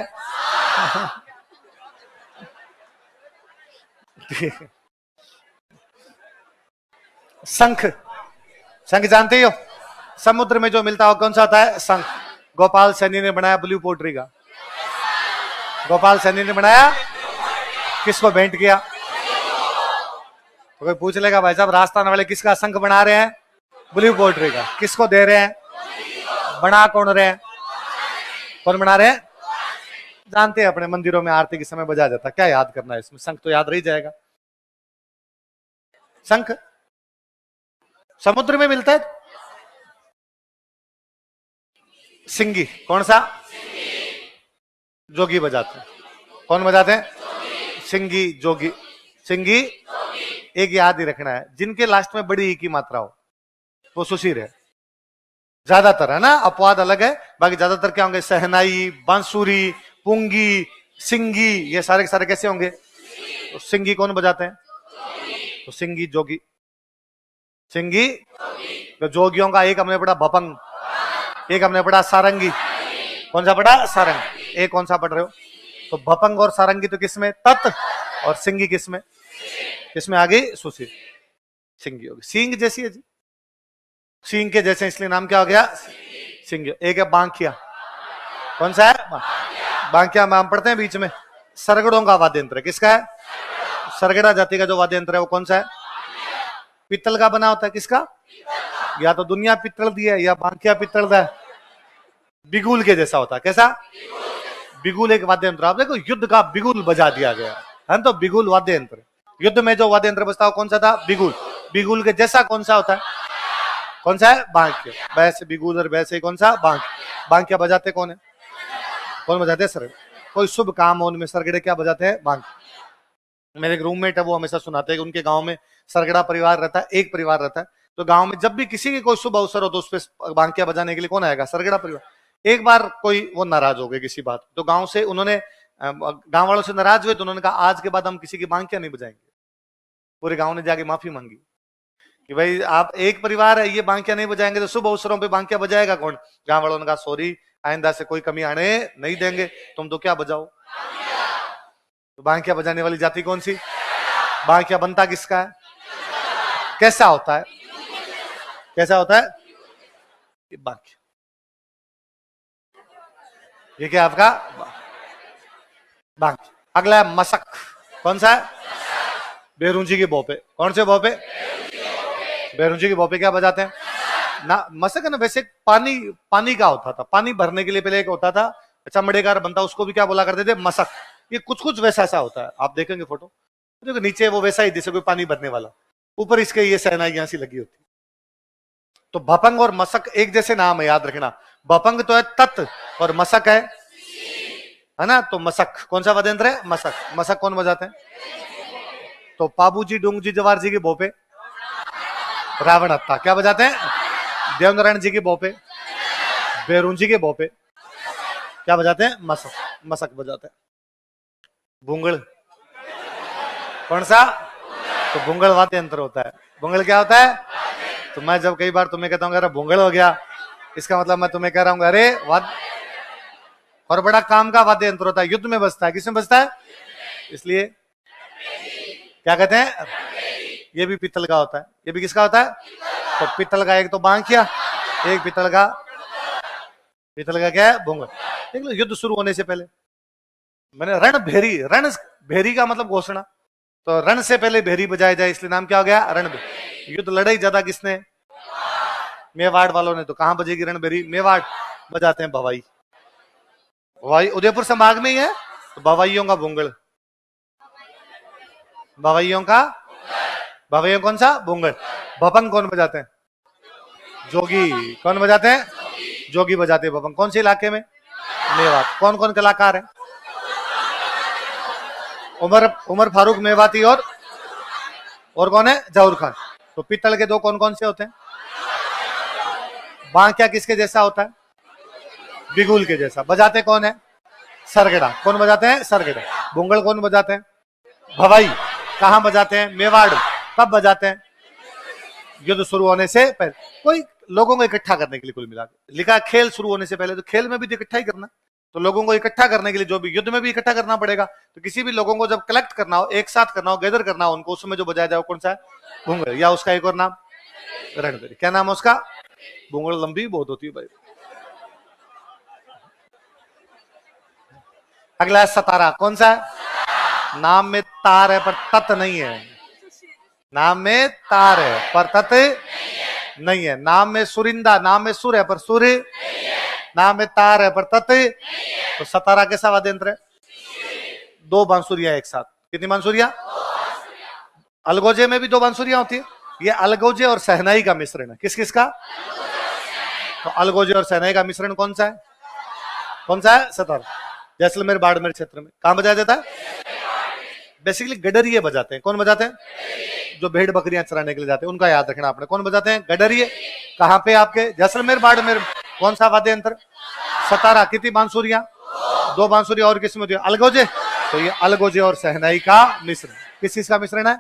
शंख। शंख जानते हो? समुद्र में जो मिलता हो कौन सा होता है? शंख। गोपाल सैनी ने बनाया ब्लू पोट्री का। गोपाल सैनी ने बनाया, किसको भेंट किया? तो कोई पूछ लेगा भाई साहब राजस्थान वाले किसका शंख बना रहे हैं? ब्लू पोट्री का। किसको दे रहे हैं? बना कौन रहे हैं? कौन बना रहे हैं? जानते हैं अपने मंदिरों में आरती के समय बजा जाता। क्या याद करना है इसमें? शंख तो याद रह जाएगा। शंख समुद्र में मिलता है। सिंगी कौन सा? जोगी बजाते हैं। कौन बजाते हैं? सिंगी, जोगी। सिंगी एक याद ही रखना है, जिनके लास्ट में बड़ी ई की मात्रा हो वो सुशीर है ज्यादातर, है ना? अपवाद अलग है, बाकी ज्यादातर क्या होंगे? सहनाई, बांसुरी, पुंगी, सिंगी, ये सारे के सारे कैसे होंगे? तो सिंगी कौन बजाते हैं? तो सिंगी, जोगी। सिंगी तो जोगियों का एक हमने पढ़ा भपंग, एक हमने पढ़ा सारंगी। कौन सा पढ़ा? सारंग। एक कौन सा पढ़ रहे हो? तो भपंग और सारंगी तो किसमें? तत्। और सिंगी किसमें? किसमें आ गई? सुशीर। सिंगी होगी। सिंग जैसी है जी, सिंह के जैसे, इसलिए नाम क्या हो गया? सिंह। एक है बांकिया। कौन सा है? बांकिया में हम पढ़ते हैं बीच में। सरगड़ों का वाद्य यंत्र किसका है? सरगड़ा जाति का जो वाद्य यंत्र है वो कौन सा है? पित्तल का बना होता है। किसका? या तो दुनिया पित्तल दी है या बांकिया पित्तल दा है। बिगुल के जैसा होता है। कैसा? बिगुल एक वाद्य यंत्र। आप देखो युद्ध का बिगुल बजा दिया गया है तो बिगुल वाद्य यंत्र। युद्ध में जो वाद्य यंत्र बजता है कौन सा था? बिगुल। बिगुल के जैसा कौन सा होता है? कौन सा है? बांकिया। वैसे बिगुल और वैसे कौन सा? बांकिया। बांकिया बजाते कौन है? कौन बजाते हैं? सरगड़े। कोई शुभ काम हो उनमें सरगड़े क्या बजाते हैं? बांकिया। मेरे एक रूममेट है, वो हमेशा सुनाते हैं कि उनके गांव में सरगड़ा परिवार रहता है, एक परिवार रहता है। तो गांव में जब भी किसी के कोई शुभ अवसर हो तो उस पर बांकिया बजाने के लिए कौन आएगा? सरगड़ा परिवार। एक बार कोई वो नाराज हो गए किसी बात, तो गांव से उन्होंने, गांव वालों से नाराज हुए तो उन्होंने कहा आज के बाद हम किसी की बांकिया नहीं बजाएंगे। पूरे गांव ने जाके माफी मांगी कि भाई आप एक परिवार है, ये बांकिया नहीं बजाएंगे तो शुभ अवसरों पे बांकिया बजाएगा कौन? गांव वालों ने कहा सॉरी, आइंदा से कोई कमी आने नहीं देंगे, तुम तो क्या बजाओ। तो बांकिया बजाने वाली जाति कौन सी? बांकिया बनता किसका है? कैसा होता है? कैसा होता है? बांकिया। ये क्या आपका? बांकिया। अगला है मसक। कौन सा है? बेरुंजी की भोपे। कौन से भोपे? बेरुंजी की भोपे क्या बजाते हैं ना? मसक है ना, वैसे पानी का होता था, पानी भरने के लिए पहले एक होता था चमड़े का बनता, उसको भी क्या बोला करते थे? मसक। ये कुछ कुछ वैसा सा होता है, आप देखेंगे फोटो, देखो नीचे वो वैसा ही जैसे कोई पानी भरने वाला, ऊपर इसके ये सहनाइयां सी लगी होती। तो भपंग और मसक एक जैसे नाम है, याद रखना। भपंग तो है तत् और मसक है ना? तो मसक कौन सा वाद्य यंत्र है? मसक। मसक कौन बजाते हैं? तो पाबूजी डूंगजी जवार जी के भोपे रावण हत्ता क्या बजाते हैं? देवनारायण जी के भोपे, बेरुंजी के भोपे क्या बजाते हैं? मसक। मसक बजाते हैं। भूंगड़ कौन सा? तो भूंगड़ वाद्य यंत्र होता है। भूंगड़ क्या होता है? तो मैं जब कई बार तुम्हें कहता हूँ अरे भूंगड़ हो गया, इसका मतलब मैं तुम्हें कह रहा हूँ अरे और बड़ा काम का वाद्य यंत्र होता है, युद्ध में बजता है। किसमें बजता है? इसलिए क्या कहते हैं, ये भी पीतल का होता है। ये भी किसका होता है? तो पीतल का एक तो बांकिया, एक पीतल का क्या है? भूंगल। देख लो, युद्ध शुरू होने से पहले मैंने रण भेरी, रण भेरी का मतलब घोषणा, तो रण से पहले भेरी बजाया जाए, इसलिए नाम क्या हो गया? रण भेरी। युद्ध लड़ाई ज्यादा किसने? मेवाड़ वालों ने। तो कहां बजेगी रण भेरी? मेवाड़ बजाते हैं भवाई। भवाई उदयपुर संभाग में ही है, तो भवाइयों का भूंगल, भवाइयों कौन सा? भूंगल। भपंग कौन बजाते हैं? जोगी। कौन बजाते हैं? जोगी बजाते हैं भपंग। कौन से इलाके में? मेवात। कौन कौन कलाकार है? उमर फारूक मेवाती और कौन है? जहूर खान। तो पीतल के दो कौन कौन से होते हैं? बांकिया किसके जैसा होता है? बिगुल के जैसा। बजाते कौन है? सरगड़ा। कौन बजाते हैं? सरगड़ा। भूंगल कौन बजाते हैं? भवाई। कहां बजाते हैं? मेवाड़। कब बजाते हैं? युद्ध शुरू होने से पहले। कोई लोगों को इकट्ठा करने के लिए कुल मिला के लिखा, खेल शुरू होने से पहले। तो खेल में भी तो इकट्ठा ही करना, तो लोगों को इकट्ठा करने के लिए जो भी युद्ध में भी इकट्ठा करना पड़ेगा। तो किसी भी लोगों को जब कलेक्ट करना हो, एक साथ करना हो, गैदर करना हो उनको, उसमें जो बजाया जाए कौन सा है? भूंगल। या उसका एक और नाम रणबेरी। क्या नाम है उसका? भूंगल लंबी बहुत होती है भाई। अगला है सतारा। कौन सा है? नाम में तार है पर तत् नहीं है। नाम में तार है पर तत् नहीं है। नाम में सुरिंदा, नाम में सुर है पर सूर्य, नाम में तार है पर तत्। तो सतारा कैसा वाद्य यंत्र है? दो बांसुरियां एक साथ। कितनी बांसुरियां? अलगोजे में भी दो बांसुरियां होती है। ये अलगोजे और सहनाई का मिश्रण है। किस किस का? तो अलगोजे और सहनाई का मिश्रण कौन सा है? कौन सा है? सतारा। जैसलमेर बाड़मेर क्षेत्र में कहां बजाया जाता है? बेसिकली गडरिये बजाते हैं। कौन बजाते हैं? जो भेड़ बकरियां चराने के लिए जाते हैं, उनका याद रखना आपने। कौन बजाते हैं? गडरिये। कहां पे? आपके जैसलमेर बाड़मेर। कौन सा वाद्य यंत्र? सतारा। कितनी बांसुरियां? दो बांसुरियां। और किसमें होती है? अलगोजे। तो ये अलगोजे और सहनाई का मिश्रण। किस चीज का मिश्रण है?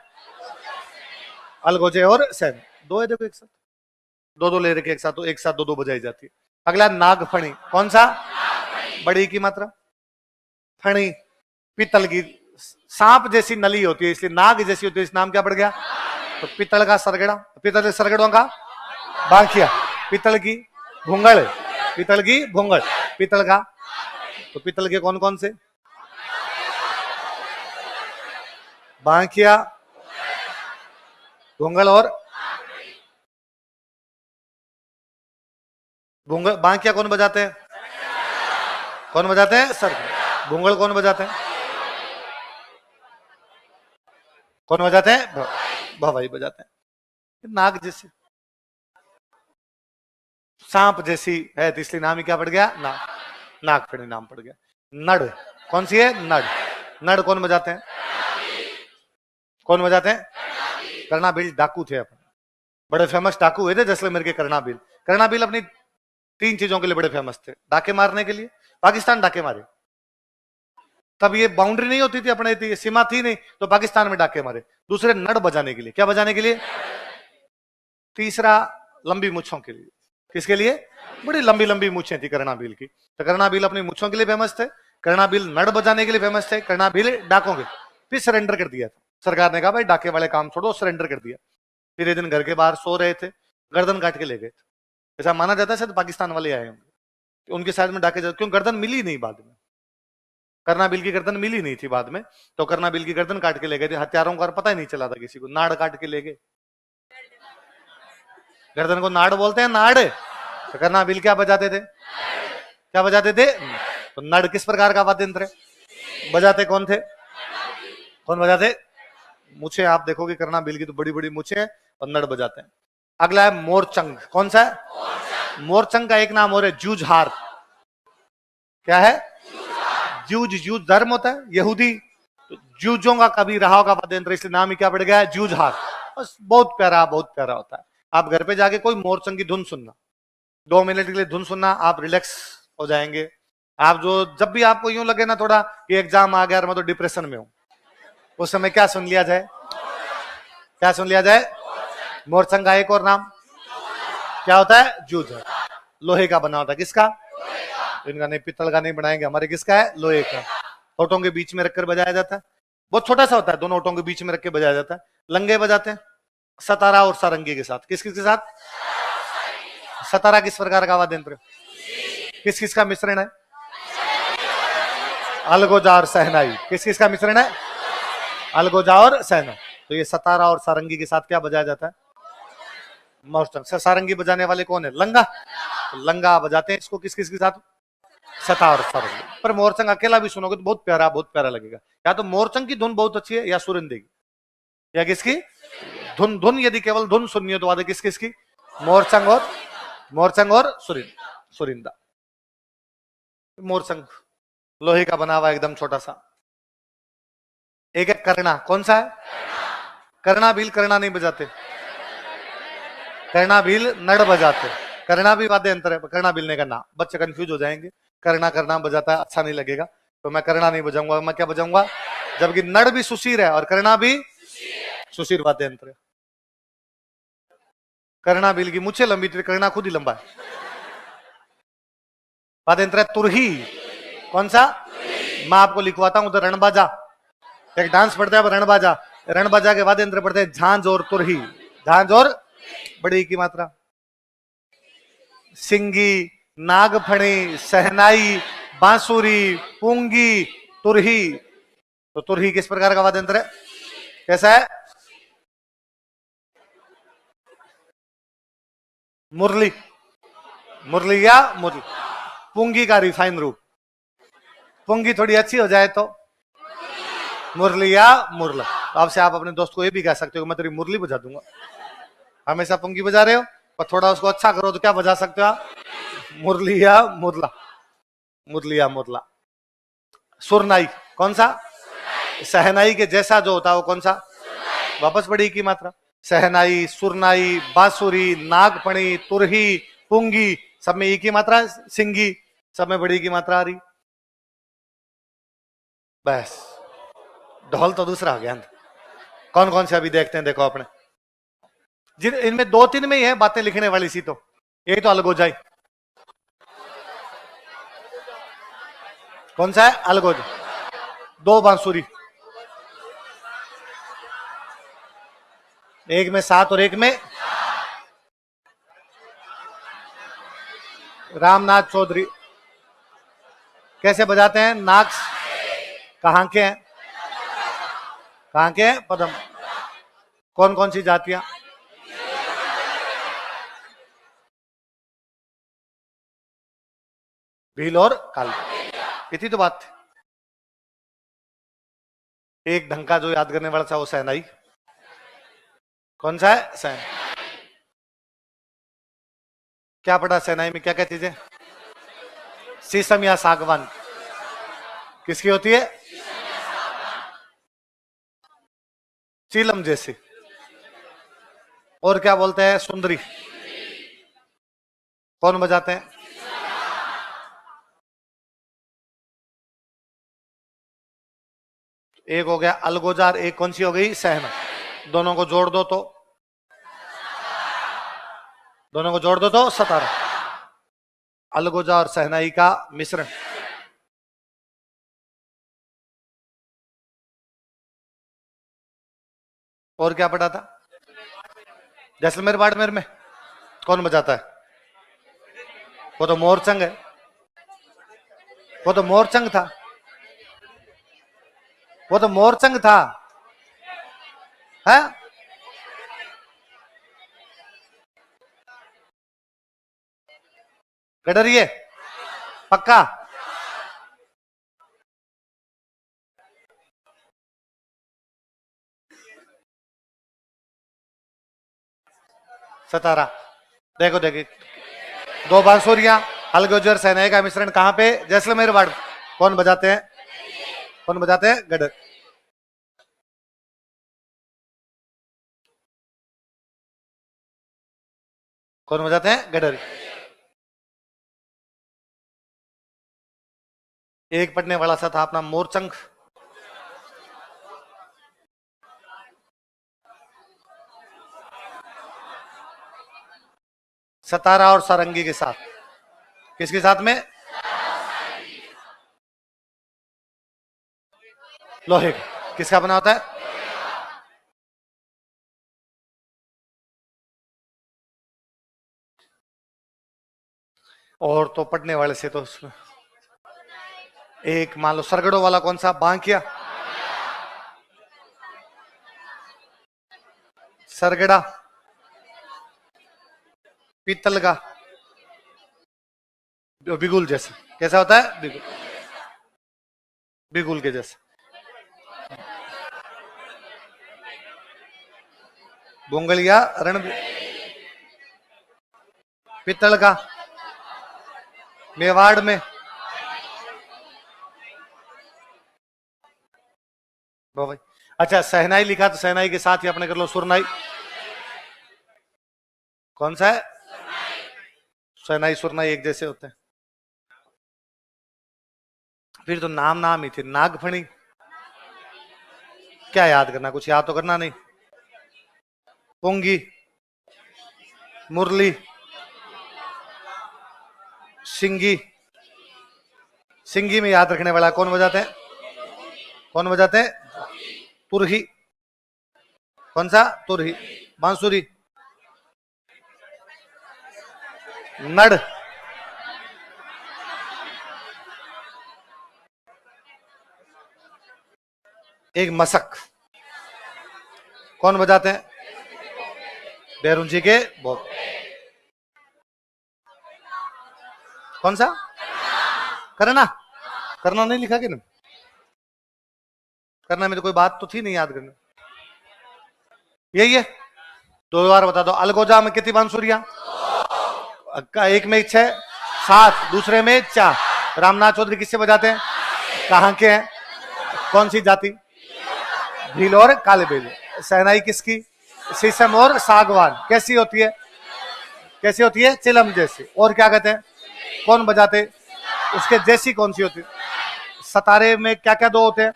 अलगोजे और सहनाई। दो है देखो एक साथ, दो ले रखे एक साथ, तो एक साथ दो बजाई जाती है। अगला नागफणी। कौन सा? बड़ी की मात्रा, फणी पीतल की, सांप जैसी नली होती है इसलिए नाग जैसी होती है, इस नाम क्या पड़ गया? तो पीतल का सरगड़ा, पीतल के सरगड़ों का बांकिया, पीतल की भूंगल, पीतल की भूंगल, पीतल का। तो पीतल के कौन कौन से? बांकिया, भूंगल और भूंगल। बांकिया कौन बजाते हैं? कौन बजाते हैं? सरगड़ा। भूंगल कौन बजाते हैं? कौन बजाते हैं? भवाई बजाते हैं। नाग जैसे, सांप जैसी है तो इसलिए नाम ही क्या पड़ गया? नाग। नागफणी नाम पड़ गया। नड़ कौन सी है? नड़। नड़ कौन बजाते हैं? कौन बजाते हैं? कर्णाबील डाकू थे अपने, बड़े फेमस डाकू हुए थे जैसलमेर के कर्णाबील। कर्णाबील अपनी तीन चीजों के लिए बड़े फेमस थे। डाके मारने के लिए, पाकिस्तान डाके मारे, तब ये बाउंड्री नहीं होती थी अपने, थी सीमा थी नहीं, तो पाकिस्तान में डाके मारे। दूसरे नड़ बजाने के लिए। क्या बजाने के लिए? तीसरा लंबी मुच्छों के लिए। किसके लिए? बड़ी लंबी लंबी मुच्छें थी कर्णाबील की, तो कर्णाबील अपनी मुच्छों के लिए फेमस थे, कर्णाबील नड़ बजाने के लिए फेमस थे, कर्णाबील डाकों के। फिर सरेंडर कर दिया था सरकार ने, कहा भाई डाके वाले काम छोड़ो, सरेंडर कर दिया। फिर एक दिन घर के बाहर सो रहे थे, गर्दन काट के ले गए थे। ऐसा माना जाता है शायद पाकिस्तान वाले आए होंगे, उनके साइड में डाके जाते, क्यों? गर्दन मिली नहीं बाद में, कर्णाबील की गर्दन मिली नहीं थी बाद में, तो कर्णाबील की गर्दन काट के ले गए थे। हत्यारों का पता ही नहीं चला था किसी को, नाड़ काट के ले गए। गर्दन को नाड़ बोलते हैं, नाड़। तो कर्णाबील क्या बजाते थे? क्या बजाते थे? तो नड़ किस प्रकार का वाद्य यंत्र है? बजाते कौन थे? कौन बजाते? मुछे आप देखोगे कर्णाबील की तो बड़ी बड़ी मुछे हैं और नड़ बजाते हैं। अगला है मोरचंग। कौन सा है? मोरचंग का एक नाम और है जूझहार। क्या है? जूझ, जूझ धर्म होता है यहूदी, तो जूझों का कभी रहा होगा वाद्य यंत्र, इसलिए नाम ही क्या पड़ गया है? जूझहार। बस बहुत प्यारा, बहुत प्यारा होता है। आप घर पे जाके कोई मोरचंग की धुन सुनना, 2 मिनट के लिए धुन सुनना, आप रिलैक्स हो जाएंगे। आप जो जब भी आपको यूं लगे ना थोड़ा कि एग्जाम आ गया और मैं तो डिप्रेशन में हूं, उस समय क्या सुन लिया जाए? क्या सुन लिया जाए? मोरचंग का एक और नाम क्या होता है? जूझ। लोहे का बना होता है। किसका? इनका नहीं, पित्तल का नहीं बनाएंगे, हमारे किसका है, लोहे का। होठों के बीच में रखकर बजाया जाता है, बहुत छोटा सा होता है, दोनों होठों के बीच में रख के बजाया जाता है। लंगे बजाते हैं सतारा और सारंगी के साथ। किस किस के साथ? सतारा किस प्रकार का वाद्य यंत्र, किस किस का मिश्रण है? अलगोजा और सहनाई। किस किस का मिश्रण है? अलगोजा और सहनाई। तो ये सतारा और सारंगी के साथ क्या बजाया जाता है? मोरचंग। सारंगी बजाने वाले कौन है? लंगा। तो लंगा बजाते हैं इसको किस किस के साथ? सतार और सारंगी। पर मोरचंग अकेला भी सुनोगे तो बहुत प्यारा लगेगा। या तो मोरचंग की धुन बहुत अच्छी है, या सुरिंदे की, या किसकी धुन। धुन यदि केवल धुन सुननी हो तो वादे किस किसकी? मोरचंग और सुरिंदा। मोरचंग लोहे का बना हुआ एकदम छोटा सा। एक एक करना, कौन सा है? करना भील। करना नहीं बजाते, करना भील नड़ बजाते। करना भी वाद्य यंत्र है, करना भील ने करना, बच्चे कंफ्यूज हो जाएंगे। करना बजाता है, अच्छा नहीं लगेगा, तो मैं करना नहीं बजाऊंगा, मैं क्या बजाऊंगा? जबकि नड़ भी सुशीर है और करना भी सुशीर वाद्य यंत्र है। करना भील की मुझे लंबी थी, करना खुद ही लंबा है। वाद्य यंत्र है तुरही। कौन सा? मैं आपको लिखवाता हूं। तो रणबाजा, एक डांस पढ़ता है रणबाजा। रणबाजा के वाद्य यंत्र पढ़ते हैं झांझ और तुरही। झांझ और बड़ी की मात्रा, सिंगी, नागफणी, सहनाई, बांसुरी, पुंगी, तुरही। तो तुरही किस प्रकार का वाद्य यंत्र है? कैसा है? मुरली। मुरली या मुरली। पुंगी का रिफाइन रूप। पुंगी थोड़ी अच्छी हो जाए तो मुरली या मुरला। तो आपसे आप अपने दोस्त को ये भी कह सकते हो मैं तेरी मुरली बजा दूंगा। हमेशा पुंगी बजा रहे हो, पर थोड़ा उसको अच्छा करो तो क्या बजा सकते हो आप? मुरली या मुरला। मुरली या मुरला। सुरनाई। कौन सा? सहनाई के जैसा जो होता है वो कौन सा? वापस बड़ी की मात्रा। सहनाई, सुरनाई, बांसुरी, नागफणी, तुरही, पुंगी, सब में एक ही मात्रा। सिंगी, सब में बड़ी की मात्रा आ रही। बस ढोल तो दूसरा आ गया। कौन कौन से अभी देखते हैं, देखो अपने जिन इनमें दो तीन में ही है बातें लिखने वाली सी। तो यही तो अलगोजाई। कौन सा है? अलगोजा। दो बांसुरी, एक में सात और एक में। रामनाथ चौधरी कैसे बजाते हैं? नाक। कहां के हैं? कहां के हैं? पदम। कौन कौन सी जातियां? भील और काली। इतनी तो बात थी। एक ढंग का जो याद करने वाला था वो सहनाई। कौन सा है? सहन। क्या पढ़ा सहनाई में? क्या क्या चीजें? शीशम या सागवान। किसकी होती है? चीलम जैसी। और क्या बोलते हैं? सुंदरी। कौन बजाते हैं? एक हो गया अलगोजार, एक कौन सी हो गई? सहना। दोनों को जोड़ दो तो, दोनों को जोड़ दो तो सतारा। अलगोजा और सहनाई का मिश्रण। और क्या पढ़ा था? जैसलमेर बाड़मेर में कौन बजाता है? वो तो मोरचंग है। वो तो मोरचंग था। वो तो मोरचंग था है? गडरिए पक्का। सतारा। देखो देखिए, दो बांसुरियां, अलगोजर सहनाई का मिश्रण कहां पे? जैसलमेर बाड़। कौन बजाते हैं? कौन बजाते हैं? गडर। कौन बजाते हैं? गडर। एक पढ़ने वाला सा था अपना मोरचंग। सतारा और सारंगी के साथ। किसके साथ में? लोहे का। किसका बना होता है? और तो पढ़ने वाले से तो उसमें एक मान लो सरगड़ों वाला कौन सा? बांकिया, सरगड़ा, पीतल का, बिगुल जैसा। कैसा होता है? बिगुल, बिगुल के जैसा। बुंगलिया, रण, पीतल का, मेवाड़ में वो भाई। अच्छा, सहनाई लिखा तो सहनाई के साथ ही अपने कर लो सुरनाई। कौन सा है? सहनाई सुरनाई एक जैसे होते हैं। फिर तो नाम नाम ही थे। नागफणी, क्या याद करना, कुछ याद तो करना नहीं। पुंगी, मुरली, सिंगी। सिंगी में याद रखने वाला कौन बजाते हैं? कौन बजाते हैं? तुरही। कौन सा? तुरही। बांसुरी, नड़, एक मसक। कौन बजाते हैं? बैरुंची के बहुत। कौन सा? करना। करना नहीं लिखा कि नहीं? करना में तो कोई बात तो थी नहीं याद करने। यही है। दो बार बता दो। अलगोजा में कितनी बांसुरियां? एक में 6, 7, दूसरे में 4। रामनाथ चौधरी किससे बजाते हैं? कहाँ के हैं? कौन सी जाति? भील और काले बेल। सहनाई किसकी? शीशम और सागवान। कैसी होती है? कैसी होती है? चिलम जैसी। और क्या कहते हैं? कौन बजाते? उसके जैसी कौन सी होती है? सतारे में क्या क्या दो होते हैं?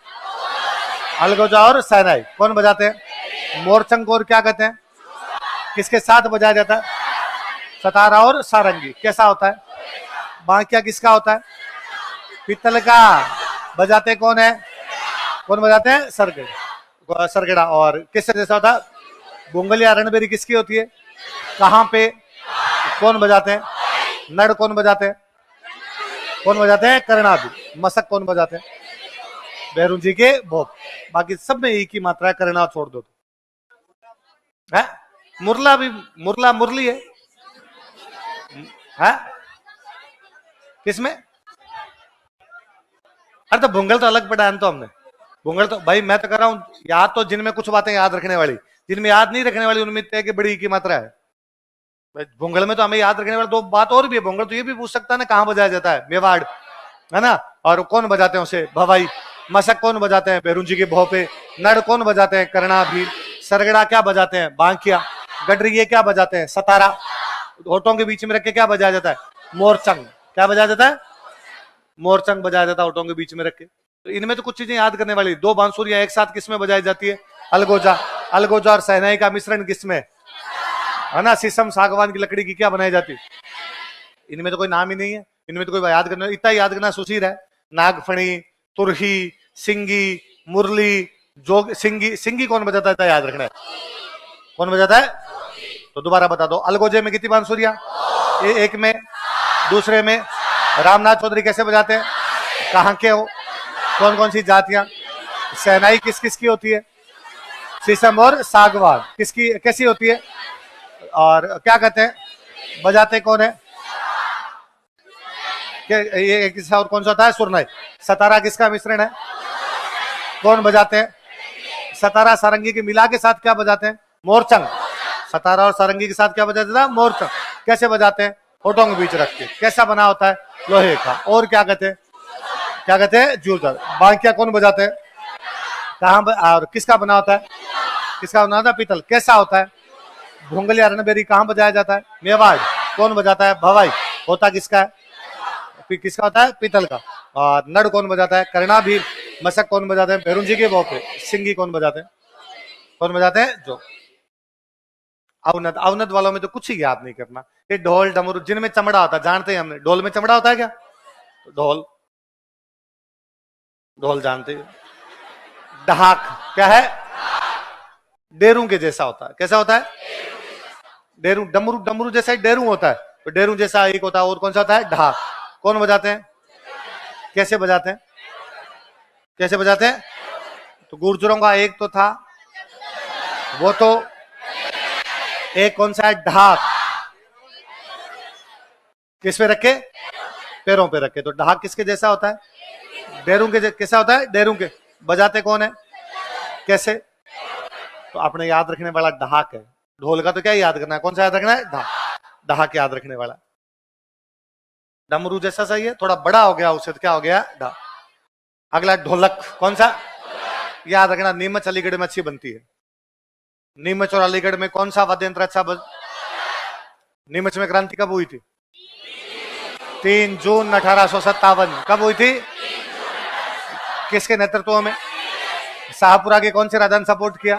अलगोजा और सहनाई। कौन बजाते हैं? मोरचंग को और क्या कहते हैं? किसके साथ बजाया जाता है? सतारा और सारंगी। कैसा होता है? बांकिया किसका होता है? पीतल का। बजाते कौन है? कौन बजाते हैं? सरगड़ा। सरगड़ा। और किससे जैसा होता है? बुंगलिया रणबेरी किसकी होती है? कहां पे? कौन बजाते हैं? नड़ कौन बजाते हैं? कौन बजाते हैं? करणाभी। मसक कौन बजाते हैं? बैरुंजी के भोप। बाकी सब में एक ही मात्रा है, करना छोड़ दो है। मुरला भी, मुरला मुरली है किसमें? अरे तो भुंगल तो अलग पढ़ा है तो हमने। भुंगल तो भाई मैं तो कर रहा हूं याद, तो जिनमें कुछ बातें याद रखने वाली, जिनमें याद नहीं रखने वाली उनमें तय की बड़ी की मात्रा है। भुंगल में तो हमें याद रखने वाली दो बात और भी है। भुंगल तो ये भी पूछ सकता है ना कहां बजाया जाता है? मेवाड़, है ना। और कौन बजाते हैं उसे? भवाई। मसक कौन बजाते हैं? बैरुंजी के भोपे। नड़ कौन बजाते हैं? करना भी। सरगड़ा क्या बजाते हैं? बांकिया। गडरी ये क्या बजाते हैं? सतारा। होठों के बीच में रख के क्या बजाया जाता है? मोरचंग। क्या बजाया जाता है? मोरचंग बजाया जाता है होठों के बीच में रख के। तो इनमें तो कुछ चीजें याद करने वाली। दो बांसुरियां एक साथ किसमें बजाई जाती है? अलगोजा। अलगोजा और सहनाई का मिश्रण किसमें? है ना। शीशम सागवान की लकड़ी की क्या बनाई जाती है? इनमें तो कोई नाम ही नहीं है। इनमें तो कोई याद करना, इतना याद करना सुशीर है। नागफणी, तुरही, सिंगी, मुरली, जोग। सिंगी, सिंगी कौन बजाता है? याद रखना है। कौन बजाता है? तो दोबारा बता दो। अलगोजे में कितनी बांसुरियां? एक में। दूसरे में? रामनाथ चौधरी कैसे बजाते हैं? कहाँ के हो? कौन कौन सी जातियां? सहनाई किस किस की होती है? शीशम और सागवान किसकी कैसी होती है? और क्या कहते हैं? बजाते कौन है? ये किसका और कौन सा होता है? सुरनाई। सतारा किसका मिश्रण है? कौन बजाते हैं? सतारा सारंगी के मिला के साथ क्या बजाते हैं? मोरचंग। सतारा और सारंगी के साथ क्या बजाते था? मोरचंग। कैसे बजाते हैं? होठों के बीच रख के। कैसा बना होता है? लोहे का। और क्या कहते हैं? क्या कहते हैं? जूलदार। बांकिया कौन बजाते हैं? कहाँ और किसका बना होता है? किसका बना होता है? पीतल। कैसा होता है? भुंगलिया रणबेरी कहाँ बजाया जाता है? मेवाड़। कौन बजाता है? भवाई। होता किसका है? किसका होता है? पीतल का। और नड़ कौन बजाता है? करना भी। मसक कौन बजाते हैं? बैरुंजी के भोपे। सिंगी कौन बजाते हैं? कौन बजाते हैं? जो अवनद। अवनद वालों में तो कुछ ही याद नहीं करना। ये ढोल डमरू जिनमें चमड़ा होता है, जानते हैं हमने। ढोल में चमड़ा होता है क्या? ढोल, ढोल जानते हैं। ढाक क्या है? डेरू के जैसा होता है। कैसा होता है? डेरू। डमरू, डमरू जैसा ही डेरू होता है, तो डेरू जैसा एक होता है। और कौन सा होता है? ढाक। कौन बजाते हैं? कैसे बजाते हैं? कैसे बजाते हैं? तो गुर्जरों का एक तो था वो, तो एक कौन सा है? ढाक। किस पे रखे? पैरों पे रखे। तो ढाक किसके जैसा होता है? डेरू के। कैसा होता है? डेरू के। बजाते कौन है? कैसे? तो आपने याद रखने वाला ढाक है। ढोल का तो क्या याद करना है? कौन सा याद रखना है? ढाक। ढाक याद रखने वाला। डमरू जैसा सही है, थोड़ा बड़ा हो गया उससे, तो क्या हो गया? ढाक। अगला ढोलक। कौन सा? याद रखना, नीमच अलीगढ़ में अच्छी बनती है। नीमच और अलीगढ़ में कौन सा वाद्य यंत्र अच्छा नीमच में क्रांति कब हुई थी? 3 जून 1857। कब हुई थी? किसके नेतृत्व में? शाहपुरा के कौन से राजा ने सपोर्ट किया?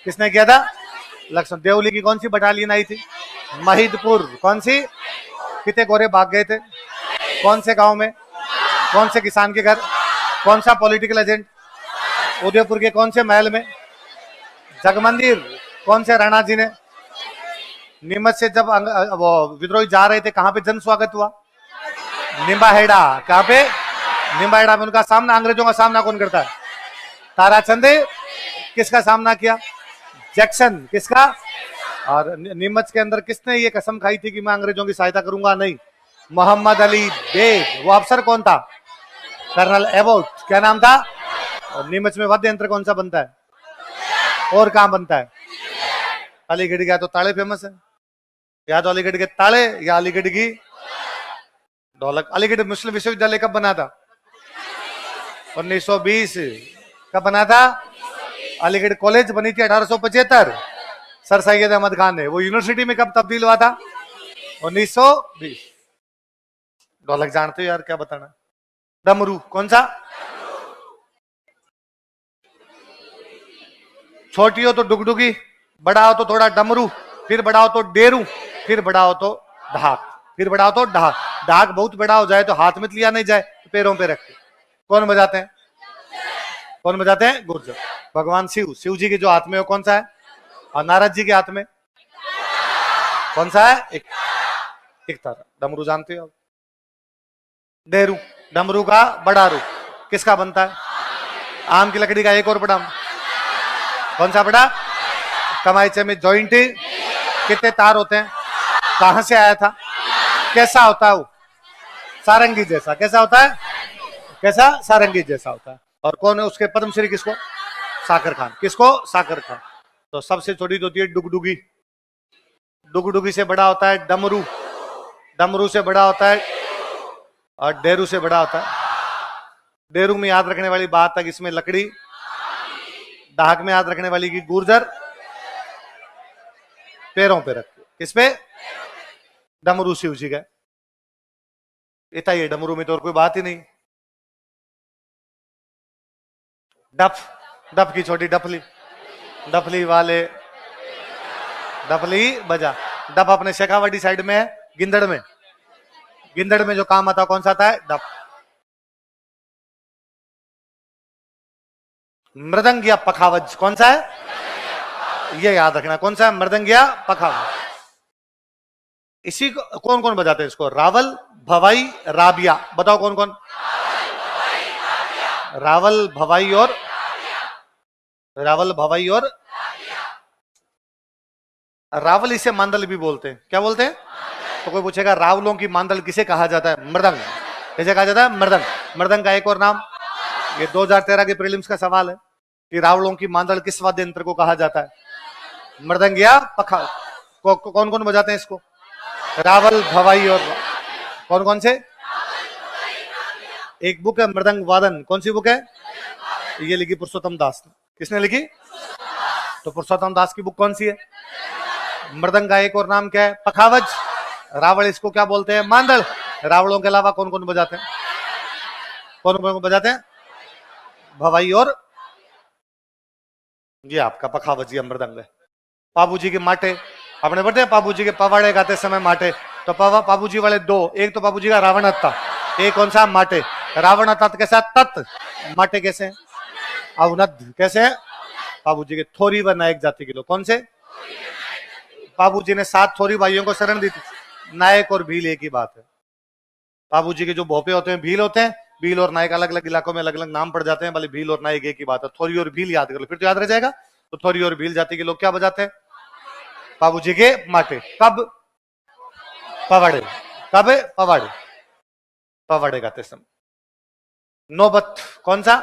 किसने किया था? लक्ष्मण। देवली की कौन सी बटालियन आई थी? महिदपुर। कौन सी? कितने गोरे भाग गए थे? कौन से गांव में? कौन से किसान के घर? कौन सा पॉलिटिकल एजेंट? उदयपुर के कौन से महल में? जगमंदिर। कौन से राणा जी ने? नीमच से जब वो विद्रोही जा रहे थे, कहां पे जन स्वागत हुआ? निम्बाहेड़ा। कहां पे? निम्बाहेड़ा में। उनका सामना, अंग्रेजों का सामना कौन करता है? ताराचंद। किसका सामना किया? जैक्सन। किसका? और नीमच के अंदर किसने ये कसम खाई थी कि मैं अंग्रेजों की सहायता करूंगा? नहीं, मोहम्मद अली बेग। वो अफसर कौन था? Colonel Abbott. क्या नाम था? और नीमच में वाद्य यंत्र कौन सा बनता है? और कहां बनता है? अलीगढ़ का तो ताले फेमस है। या तो अलीगढ़ के ताले या अलीगढ़ की ढोलक। अलीगढ़ मुस्लिम विश्वविद्यालय कब बना था? 1920। कब बना था? अलीगढ़ कॉलेज बनी थी 1875, सर सैयद अहमद खान ने। वो यूनिवर्सिटी में कब तब्दील हुआ था? 1920। ढोलक जानते हो यार, क्या बताना। डमरू। कौन सा? छोटी हो तो डुगडुगी, बड़ा हो तो थोड़ा डमरू, फिर बड़ा हो तो डेरू, फिर बड़ा हो तो ढाक, फिर बड़ा हो तो ढाक। ढाक बहुत बड़ा हो जाए तो हाथ में लिया नहीं जाए, तो पैरों पे रख के। कौन बजाते हैं? कौन बजाते हैं? गुर्जर। भगवान शिव। शिव जी के जो हाथ में हो कौन सा है? और नारद जी के हाथ में कौन सा है? एक तारा। डमरू जानते हो? डेरू। डमरू का बड़ा रूप किसका बनता है? आम की लकड़ी का एक और बड़ा। कौन सा बड़ा? कमाईचे में जॉइंट। कितने तार होते हैं? कहां से आया था? कैसा होता है वो? सारंगी जैसा। कैसा होता है? कैसा? सारंगी जैसा होता है। और कौन है उसके पद्मश्री? किसको? साकर खान। किसको? साकर खान। तो सबसे छोटी होती है डुगडुगी। डुगडुगी से बड़ा होता है डमरू। डमरू से बड़ा होता है, और डेरू से बड़ा होता है। डेरू में याद रखने वाली बात है कि इसमें लकड़ी। ढाक में याद रखने वाली की गुर्जर पैरों पे रख के। किस पे? डमरू शिव जी का। इतना ही डमरू में तो और कोई बात ही नहीं। डफ। डफ की छोटी डफली। डफली वाले डफली बजा। डफ अपने शेखावाटी साइड में है, गिंदड़ में। गिंदड़ में जो काम आता है कौन सा आता है? डफ। मृदंग या पखावज कौन सा है? ये याद रखना कौन सा है? मृदंग या पखावज। इसी को कौन कौन बजाते हैं इसको? रावल, भवाई, राबिया। बताओ कौन कौन? रावल, भवाई और रावल, भवाई और रावल। इसे मांदल भी बोलते हैं। क्या बोलते हैं? तो कोई पूछेगा रावलों की मांदल किसे कहा जाता है? मृदंग। कैसे कहा जाता है? मृदंग। मृदंग का एक और नाम, ये 2013 के प्रीलिम्स का सवाल है कि रावलों की मांदल किस वाद्य यंत्र को कहा जाता है? मृदंग या पखा। कौन कौन बजाते हैं इसको? रावल, भवाई और कौन कौन से? एक बुक है मृदंग वादन। कौन सी बुक है? ये लिखी पुरुषोत्तम दास ने। किसने लिखी? तो पुरुषोत्तम दास की बुक कौन सी है? मृदंग का एक और नाम क्या है? पखावज। रावल इसको क्या बोलते हैं? मांदल। रावलों के अलावा कौन कौन बजाते हैं? कौन कौन बजाते हैं? भवाई और ये आपका पखावज या मृदंग है। पाबूजी के माटे आपने पढ़ते हैं? पाबूजी के पवाड़े गाते समय माटे। तो पाबूजी वाले दो, एक तो पाबूजी का रावण था, एक कौन सा? माटे। रावण था कैसा? तत्। माटे कैसे? अवनद कैसे है? बाबूजी के थोरी व नायक जाति के लोग। कौन से? बाबूजी ने 7 थोरी भाइयों को शरण दी थी। नायक और भील एक ही बात है। बाबूजी के जो भोपे होते हैं भील होते हैं, भील और नायक अलग अलग इलाकों में अलग अलग नाम पड़ जाते हैं, भले भील और नायक एक ही बात है। थोरी और भील याद कर लो, फिर तो याद रह जाएगा। तो थोरी और भील जाति के लोग क्या बजाते हैं? बाबूजी के माटे। कब? पवाड़े। कब? पवाड़े। पवाड़े गाते समय। नौबत कौन सा?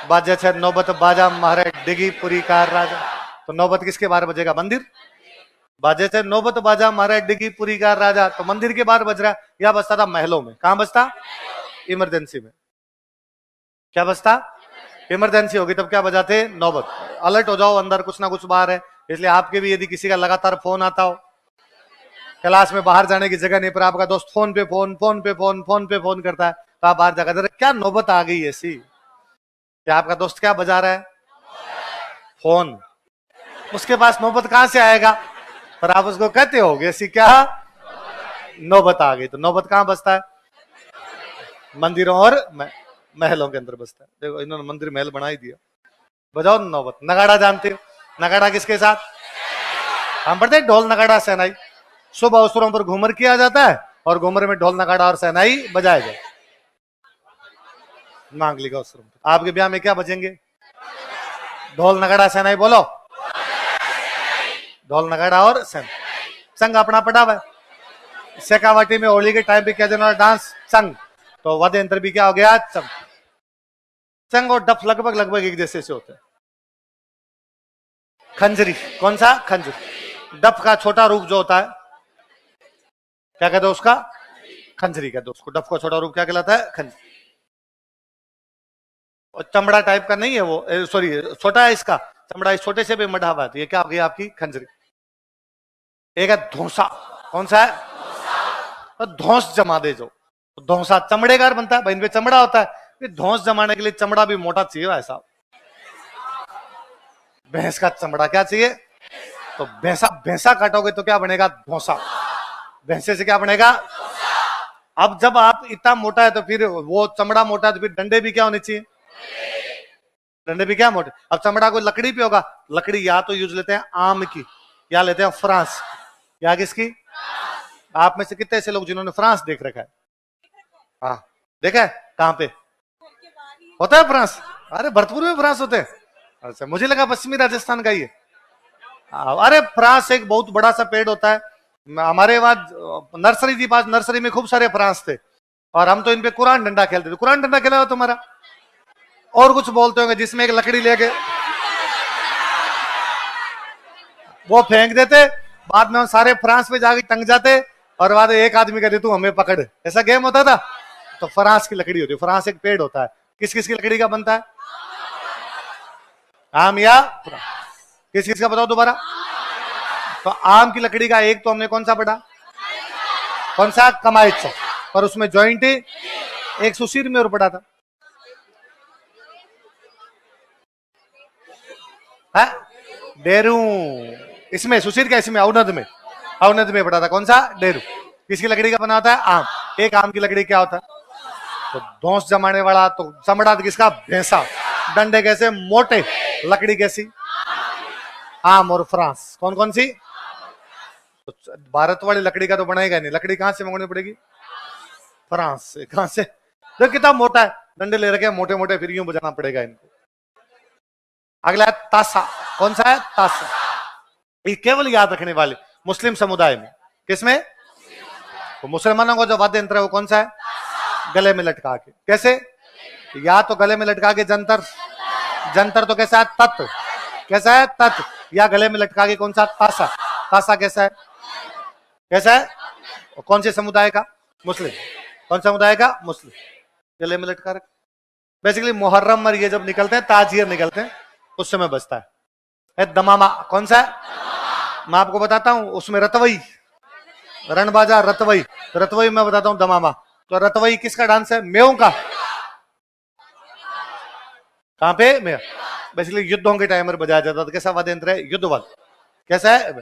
बाजा छे नौबत बाजा मारे डिगी पुरी कार राजा। तो नौबत किसके बाहर बजेगा? मंदिर। बाजे से नौबत बाजा मारे डिगी पुरी कार राजा, तो मंदिर के बाहर बज रहा है। या बजता था महलों में। कहां बजता? इमरजेंसी में। क्या बजता? इमरजेंसी होगी तब क्या बजाते? नौबत। अलर्ट हो जाओ, अंदर कुछ ना कुछ बाहर है। इसलिए आपके भी यदि किसी का लगातार फोन आता हो, क्लास में बाहर जाने की जगह नहीं पर आपका दोस्त फोन पे फोन, फोन पे फोन, फोन पे फोन करता है, तो आप बाहर जाकर क्या नौबत आ गई ऐसी? क्या आपका दोस्त क्या बजा रहा है? फोन। उसके पास नौबत कहां से आएगा? पर आप उसको कहते हो ऐसी क्या नौबत आ गई। तो नौबत कहां बजता है? मंदिरों और महलों के अंदर बजता है। देखो इन्होंने मंदिर महल बना ही दिया। बजाओ नौबत। नगाड़ा जानते हो? नगाड़ा किसके साथ? हम पढ़ते हैं ढोल नगाड़ा सहनाई। शुभ अवसरों पर घूमर किया जाता है और घूमर में ढोल नगाड़ा और सहनाई बजाया जाए। मांगलिक अवसरों पर। आपके ब्याह में क्या बजेंगे? ढोल नगाड़ा सहनाई। बोलो ढोल नगाड़ा और सहनाई। संग अपना पड़ा हुआ है। शेखावाटी में होली के टाइम पे क्या जाना डांस संग, तो वाद्य यंत्र भी क्या हो गया? संग। संग और डफ लगभग लगभग एक जैसे से होते हैं। खंजरी कौन सा? खंजरी। डफ का छोटा रूप जो होता है क्या कहते हैं उसका? खंजरी कहते हैं उसको। डफ का छोटा रूप क्या कहलाता है? खंजरी। और चमड़ा टाइप का नहीं है वो, सॉरी छोटा है इसका चमड़ा, इस छोटे से भी मढ़ा हुआ है। ये क्या हो गई आपकी? खंजरी। एक है धौंसा। कौन सा है? तो धौंस जमा दे जो। तो धौंसा चमड़े का बनता है, भाई इनपे चमड़ा होता है, धौंस जमाने के लिए चमड़ा भी मोटा चाहिए भाई साहब। भैंस का चमड़ा क्या चाहिए? तो भैंसा भैंसा काटोगे तो क्या बनेगा? धौंसा। भैंसे से क्या बनेगा? अब जब आप इतना मोटा है तो फिर वो चमड़ा मोटा है तो फिर डंडे भी क्या होने चाहिए? डंडे भी क्या मोटे। अब चमड़ा कोई लकड़ी पे होगा, लकड़ी या तो यूज लेते हैं आम की या लेते हैं फ्रांस। या किसकी? आप में से कितने ऐसे लोग जिन्होंने फ्रांस देख रखा है? हाँ देखा है। कहां पे होता है फ्रांस? अरे भरतपुर में फ्रांस होते हैं। अच्छा मुझे लगा पश्चिमी राजस्थान का ही है। अरे फ्रांस एक बहुत बड़ा सा पेड़ होता है। हमारे वहां नर्सरी थी, पास नर्सरी में खूब सारे फ्रांस थे और हम तो इन पे कुरान डंडा खेलते थे। कुरान डंडा खेला हो तुम्हारा? और कुछ बोलते होंगे जिसमें एक लकड़ी लेके वो फेंक देते, बाद में हम सारे फ्रांस पे जाके टंग जाते और बाद एक आदमी कहते तू हमें पकड़। ऐसा गेम होता था। तो फ्रांस की लकड़ी होती है। फ्रांस एक पेड़ होता है। किस किस की लकड़ी का बनता है? आम या किस किस का बताओ दोबारा? तो आम की लकड़ी का एक तो हमने कौन सा पढ़ा? कौन सा? कमाइच। पर उसमें जॉइंट एक सुशीर में और पड़ा था है? डेरू। इसमें सुशीर का, इसमें अवनद में, अवनद में पड़ा था। कौन सा? डेरू। किसकी लकड़ी का बना होता है? आम। एक आम की लकड़ी क्या होता है? तो धौंस जमाने वाला। तो चमड़ा किसका? भैंसा। डंडे कैसे? मोटे। लकड़ी कैसी? आम और फ्रांस। कौन कौन सी? तो भारत वाली लकड़ी का तो बनाएगा नहीं। लकड़ी कहां से मंगवानी पड़ेगी? फ्रांस से। कहां से? तो कितना मोटा है, डंडे ले रखे मोटे मोटे, फिर यूं बजाना पड़ेगा इनको। अगला है तासा। कौन सा है? तासा। ये केवल याद रखने वाले मुस्लिम समुदाय में। किसमें? तो मुसलमानों का जो वाद्य यंत्र है वो कौन सा है? गले में लटका के। कैसे? या तो गले में लटका के जंतर। जंतर तो कैसा है? तत्व। कैसा है? तत्व। या गले में लटका के कौन सा? तासा। तासा कैसा है? कैसा है? और कौन से समुदाय का? मुस्लिम। कौन समुदाय का? मुस्लिम। गले में लटका रख। बेसिकली मुहर्रम और ये जब निकलते हैं, ताजियर निकलते हैं, उस समय बजता है दमामा। कौन सा है? मैं आपको बताता हूं, उसमें रतवई, रणबाजा रतवई। रतवई मैं बताता हूं दमामा। तो रतवई किसका डांस है? मेव का। कहां पे? मेव। बेसिकली युद्धों के टाइम पर बजाया जाता था। कैसा वाद्य यंत्र है? युद्धवाद। कैसा है?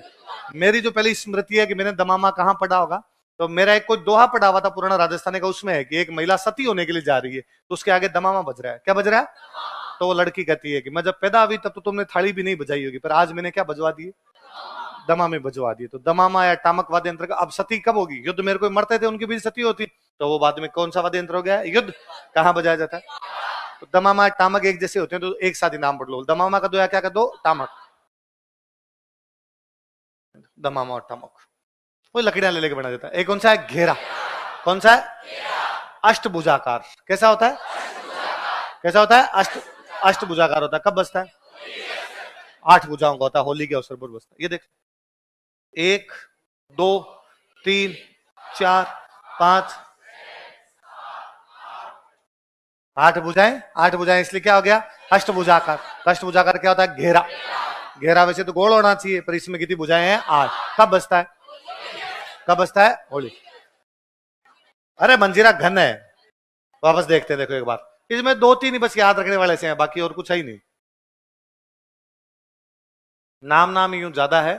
मेरी जो पहली स्मृति है कि मैंने दमामा कहां पढ़ा होगा, तो मेरा एक कोई दोहा पढ़ा हुआ था पुराना राजस्थानी का। उसमें है कि एक महिला सती होने के लिए जा रही है तो उसके आगे दमामा बज रहा है। क्या बज रहा है? तो वो लड़की कहती है कि मैं जब पैदा हुई तब तो तुमने थाली भी नहीं बजाई होगी, पर आज मैंने क्या बजवा दी, दमा में बजवा दिए। तो दमामा या टामक वाद्य यंत्र का अब सती कब होगी, युद्ध मेरे को मरते थे उनकी भी सती होती, तो वो बाद में कौन सा वाद्य यंत्र हो गया, युद्ध कहाँ बजाया जाता है। तो दमामा टामक एक जैसे होते हैं, तो एक साथ ही नाम पढ़ लो, दमामा का दो या क्या कर दो, टामक, दमामा और टामक, वो लकड़ियां ले लेके बना देता है। एक कौन सा है, घेरा, कौन सा है, अष्टभुजाकार, कैसा होता है, कैसा होता है, अष्टभुजाकार होता है। कब बजता है, 8 भुजाओं का होता है, होली के अवसर पर बजता है। ये देख, 1 2 3 4 5, 8 भुजाएं, 8 भुजाएं, इसलिए क्या हो गया, अष्टभुजाकार। अष्टभुजाकार क्या होता है, घेरा। घेरा वैसे तो गोल होना चाहिए, पर इसमें कितनी भुजाएं हैं, 8। कब बजता है, कब बजता है, होली। अरे मंजीरा घन है, वापस देखते हैं, देखो एक बार, इसमें 2-3 ही बस याद रखने वाले से हैं, बाकी और कुछ है ही नहीं। नाम यूं ज्यादा है।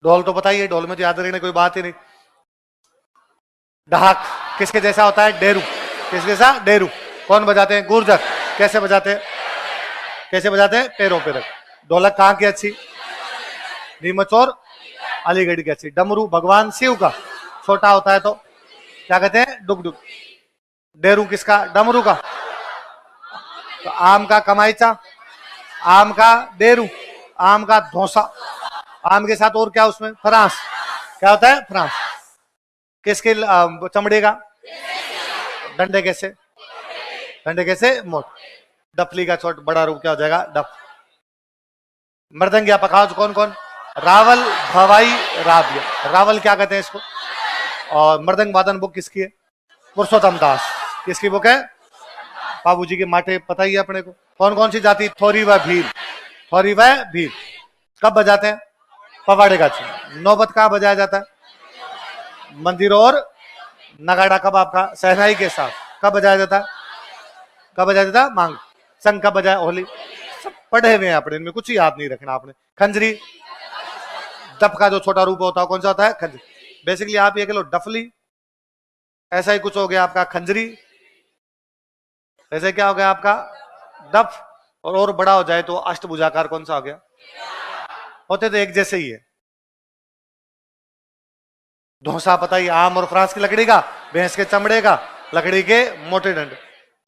ढोल तो पता ही है, ढोल में तो याद रखने कोई बात ही नहीं। ढाक किसके जैसा होता है, डेरू, किसके जैसा, डेरू। कौन बजाते हैं, गुर्जर। कैसे बजाते हैं, कैसे बजाते हैं, पैरों पे रख। ढोलक कहाँ की अच्छी, नीमच और अलीगढ़ की अच्छी। डमरू भगवान शिव का, छोटा होता है तो क्या कहते हैं, डुग डुग। डेरू किसका, डमरू का। तो आम का कमाईचा, आम का डेरू, आम का धोसा, आम के साथ और क्या उसमें, फ्रांस, क्या होता है, फ्रांस। किसके चमड़े का, डंडे कैसे, डंडे कैसे, मोट। डफली का छोट बड़ा रूप क्या हो जाएगा, डफ। मृदंग या पखावज कौन कौन, रावल, भवाई, राबिया। रावल क्या कहते हैं इसको। और मृदंग वादन बुक किसकी है, पुरुषोत्तम दास। किसकी बुक है, बाबूजी के माटे, पता ही है अपने को। कौन कौन सी जाति, थोरी व भील, थोरी व भील। कब बजाते हैं, पवाड़े का चिन्ह। नौबत कहाँ बजाया जाता है, मंदिरों और नगाड़ा। कब आपका, सहनाई के साथ। कब बजाया जाता है, कब बजाया जाता है, मांग। संग कब बजाया, होली। सब पढ़े हुए हैं अपने, इनमें कुछ याद नहीं रखना आपने। खंजरी, डफ का जो छोटा रूप होता है कौन सा होता है, खंजरी। बेसिकली आप ये कह लो डफली, ऐसा ही कुछ हो गया आपका खंजरी, ऐसे क्या हो गया आपका डफ। और बड़ा हो जाए तो अष्टभुजाकार कौन सा हो गया, होते तो एक जैसे ही है। धोसा पता ही, आम और फ्रांस की लकड़ी का, भैंस के चमड़े का, लकड़ी के मोटे डंडे।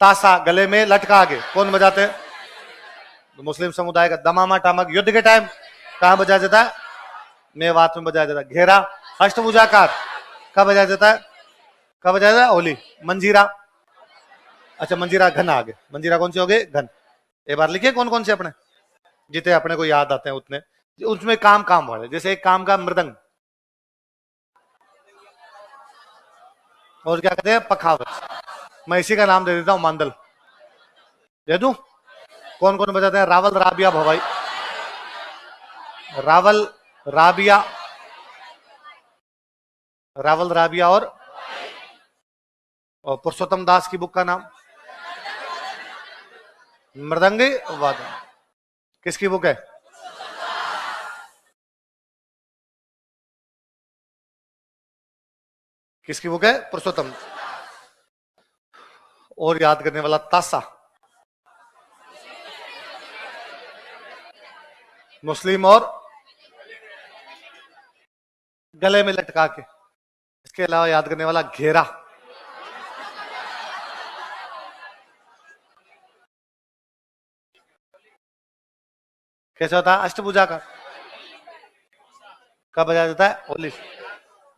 तासा गले में लटका के, कौन बजाते हैं, तो मुस्लिम समुदाय का। दमामा टामक युद्ध के टाइम कहां बजाया जाता है, मेवात में बजाया जाता है। घेरा अष्टभुजाकार कब बजाया जाता है, कब बजाया जाता है, होली। मंजीरा, अच्छा मंजीरा घन आ गए, मंजीरा कौन से हो गए, घन। एक बार लिखिए कौन कौन से अपने, जितने अपने को याद आते हैं उतने। उसमें काम काम वाले, जैसे एक काम का मृदंग, और क्या कहते हैं, पखावज। मैं इसी का नाम दे देता हूं, मांदल दे दूं। कौन कौन बजाते हैं, रावल, राबिया, भवाई। रावल, राबिया, रावल, राबिया और पुरुषोत्तम दास की बुक का नाम, मृदंगी वादन। किसकी बुक है, किसकी बुक है, पुरुषोत्तम। और याद करने वाला, तासा, मुस्लिम और गले में लटका के। इसके अलावा याद करने वाला, घेरा, कैसे होता है, अष्टभुजा का। कब बजाया जाता है, होली।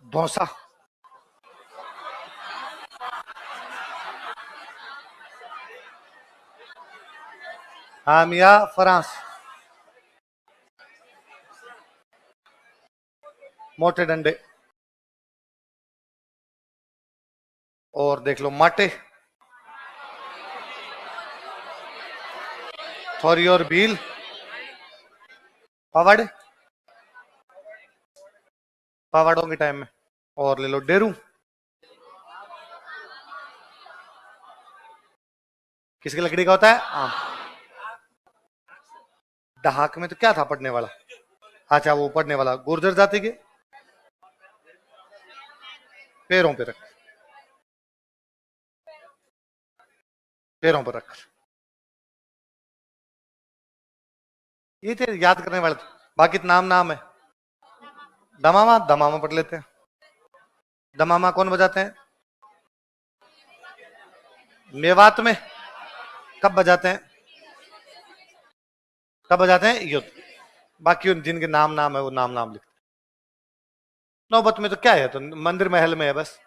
धौसा, हामिया, फ्रांस, मोटे डंडे। और देख लो, माटे, थोरी और भील, पवाड़, पवाड़ों के टाइम में। और ले लो डेरू, किसकी लकड़ी का होता है, आम। डहाक में तो क्या था पढ़ने वाला, अच्छा वो पढ़ने वाला गुर्जर जाति के, पैरों पे रख। पैरों पर रख। ये थे याद करने वाले। बाकी तो नाम नाम है। दमामा, दमामा पढ़ लेते हैं। दमामा कौन बजाते हैं? मेवात में। कब बजाते हैं? कब बजाते हैं? युद्ध। बाकी उन जिनके नाम नाम है वो नाम नाम लिखते। नौबत में तो क्या है, तो मंदिर महल में है बस।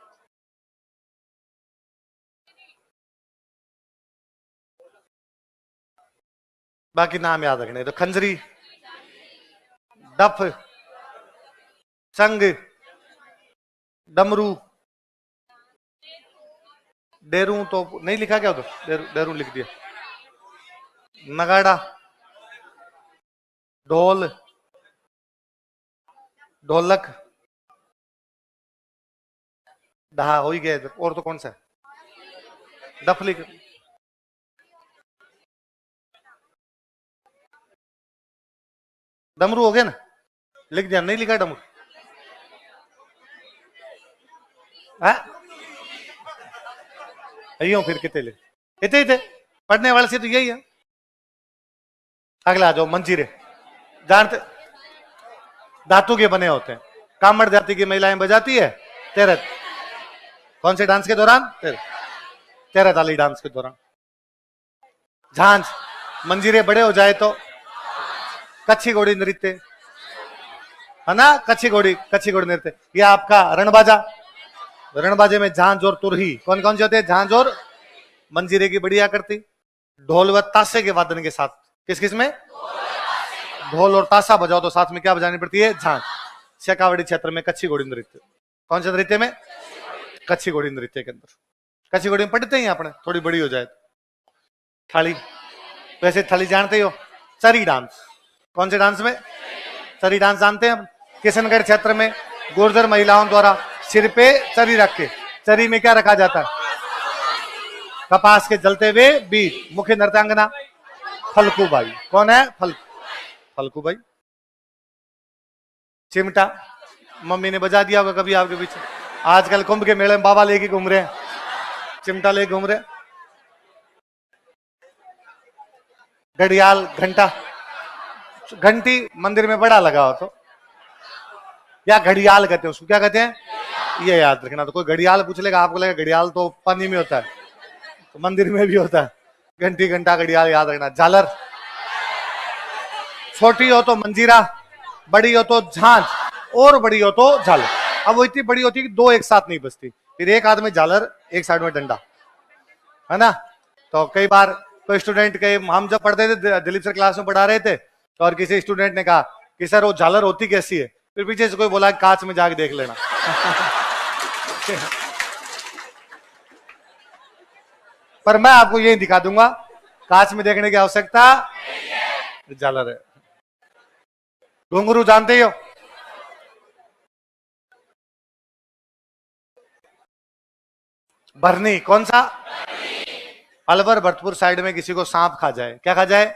बाकी नाम याद रखने तो खंजरी, डफ, संग, डमरू, डेरू तो नहीं लिखा क्या? उधर डेरू लिख दिया। नगाड़ा, ढोल, ढोलक, डहा हो ही गया इधर। और तो कौन सा है? डफ लिख। डमरू हो गया ना, लिख दिया। नहीं लिखा डमरू? यूं फिर कितने लिख, इतने थे पढ़ने वाले से तो यही है। अगला आ जाओ, मंजीरे। जानते, धातु के बने होते हैं। कामड़ जाति की महिलाएं बजाती है तेरह। कौन से डांस के दौरान? तेरह ताली डांस के दौरान। झांझ, मंजीरे बड़े हो जाए तो कच्छी घोड़ी नृत्य, है ना? कच्छी घोड़ी नृत्य। ये आपका रणबाजा। रणबाजे में झांझ और तुरही कौन कौन से होते हैं? झांझ और मंजीरे की बढ़िया करती। ढोल व ताशे के वादन के साथ। किस किस में? ढोल और ताशा बजाओ तो साथ में क्या बजानी पड़ती है? झांझ। शेखावाड़ी क्षेत्र में कच्छी घोड़ी नृत्य। कौन से नृत्य में? कच्छी घोड़ी नृत्य के अंदर। कच्छी घोड़ी में पढ़ते हैं अपने, थोड़ी बड़ी हो जाए। थाली, वैसे थाली जानते हो। चरी डांस। कौन से डांस में? चरी डांस जानते हैं। किशनगढ़ क्षेत्र में गुर्जर महिलाओं द्वारा सिर पे चरी रख के, चरी में क्या रखा जाता है? कपास के जलते हुए बीज। मुख्य नृत्यांगना फलकूबाई। कौन है? फलकूबाई। चिमटा मम्मी ने बजा दिया होगा कभी आपके पीछे। आजकल कुंभ के मेले में बाबा लेके घूम रहे हैं, चिमटा लेके घूम रहे हैं। घड़ियाल, घंटा। घंटी मंदिर में बड़ा लगा हो तो या घड़ियाल कहते हैं उसको। क्या कहते हैं? ये याद रखना। तो कोई घड़ियाल पूछ लेगा, आपको लगेगा घड़ियाल तो पानी में होता है, तो मंदिर में भी होता है। घंटी, घंटा, घड़ियाल याद रखना। झालर, छोटी हो तो मंजीरा, बड़ी हो तो झांझ, और बड़ी हो तो झालर। अब वो इतनी बड़ी होती है कि दो एक साथ नहीं बजती, फिर एक हाथ में झालर, एक साइड में डंडा, है ना? तो कई बार कोई स्टूडेंट के, हम जब पढ़ते थे दिलीप सर क्लास में पढ़ा रहे थे, तो और किसी स्टूडेंट ने कहा कि सर वो झालर होती कैसी है? फिर पीछे से कोई बोला कांच में जाके देख लेना। पर मैं आपको यही दिखा दूंगा, कांच में देखने की आवश्यकता झालर है। घुंघरू जानते हो? भरनी। कौन सा? अलवर भरतपुर साइड में किसी को सांप खा जाए, क्या खा जाए?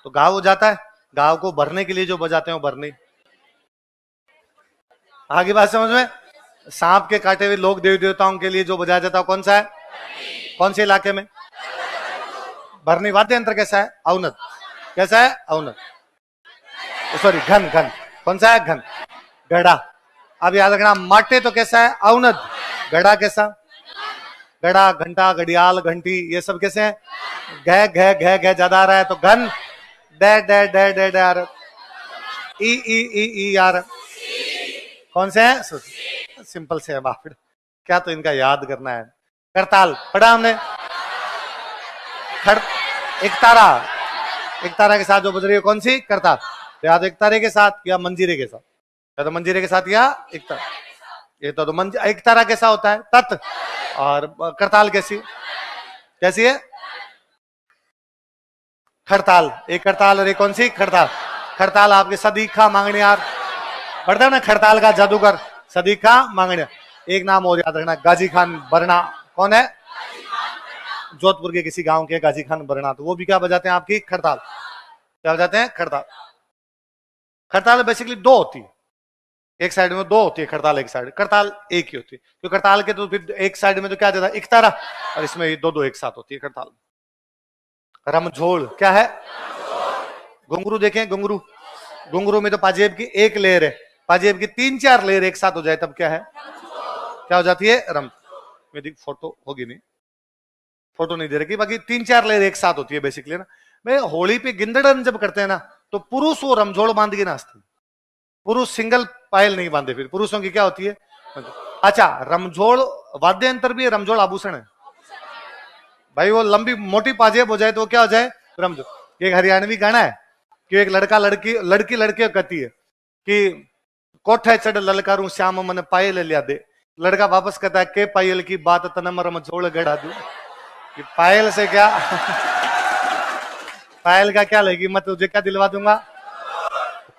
तो घाव हो जाता है। घाव को भरने के लिए जो बजाते हैं वो भरनी। आगे बात समझ में? सांप के काटे हुए लोग देवी देवताओं के लिए जो बजाया जाता है कौन सा है? कौन से इलाके में? भरनी। वाद्य यंत्र कैसा है? अवनत। कैसा है? अवनत। सॉरी, घन। घन कौन सा है? घन। घड़ा। अब याद रखना, माटे तो कैसा है? अवनत। घड़ा कैसा? घड़ा, घंटा, घड़ियाल, घंटी, ये सब कैसे हैं? घ घ घ घ ज्यादा आ रहा है तो घन। डे डे डे डे डे आ रहा। ई ई ई ई आ रहा। कौन से हैं? सिंपल से है बाप, क्या तो इनका याद करना है। करताल पढ़ा हमने। एक तारा, एक तारा के साथ जो बज रही है कौन सी? करताल। या तो एक तारे के साथ या मंजीरे के साथ, या तो मंजीरे के साथ या एक तारा। ये तो एक तारा कैसा होता है? तत्। और करताल कैसी? कैसी है? खड़ताल। एक करताल और एक कौन सी? खड़ताल। खड़ताल आपके सदीखा मांगनियार पढ़ते हो ना, खड़ताल का जादूगर सदीखा मांगनियार। एक नाम और याद रखना, गाजी खान बरना। कौन है? जोधपुर के किसी गांव के गाजी खान बरना, तो वो भी क्या बजाते हैं? आपकी खड़ताल। क्या बजाते हैं? खड़ताल। खड़ताल बेसिकली दो होती है, एक साइड में दो होती है खड़ताल, एक साइड। करताल एक ही होती है, तो करताल के तो फिर एक साइड में तो क्या देता है? एक तारा, और इसमें दो दो एक साथ होती है करताल। रमझोल क्या है? घुंघरू देखें, घुंघरू, घुंघरू में तो पाजेब की एक लेयर है, पाजेब की 3-4 लेयर एक साथ हो जाए तब क्या है? क्या हो जाती है? रम। मेरी फोटो होगी नहीं, फोटो नहीं दे रखी, बाकी 3-4 लेयर एक साथ होती है बेसिकली ना। मैं होली पे गिंदड़न जब करते हैं ना, तो पुरुष वो रमझोल बांध के नाचते, पुरुष सिंगल पायल नहीं बांधे, फिर पुरुषों की क्या होती है? अच्छा, रमझोल वाद्य यंत्र भी है, रमझोल आभूषण है भाई। वो लंबी मोटी पाजेब हो जाए तो क्या हो जाए? रमझोल। एक हरियाणवी गाना है कि एक लड़का लड़की लड़की लड़के कहती है कि कोठे चढ़ ललकारू श्याम मन पायल लिया दे, लड़का वापस कहता है के पायल की बात तनम रमझोल गड़ा दू, कि पायल से क्या पायल का क्या लेगी, मैं तुझे क्या दिलवा दूंगा?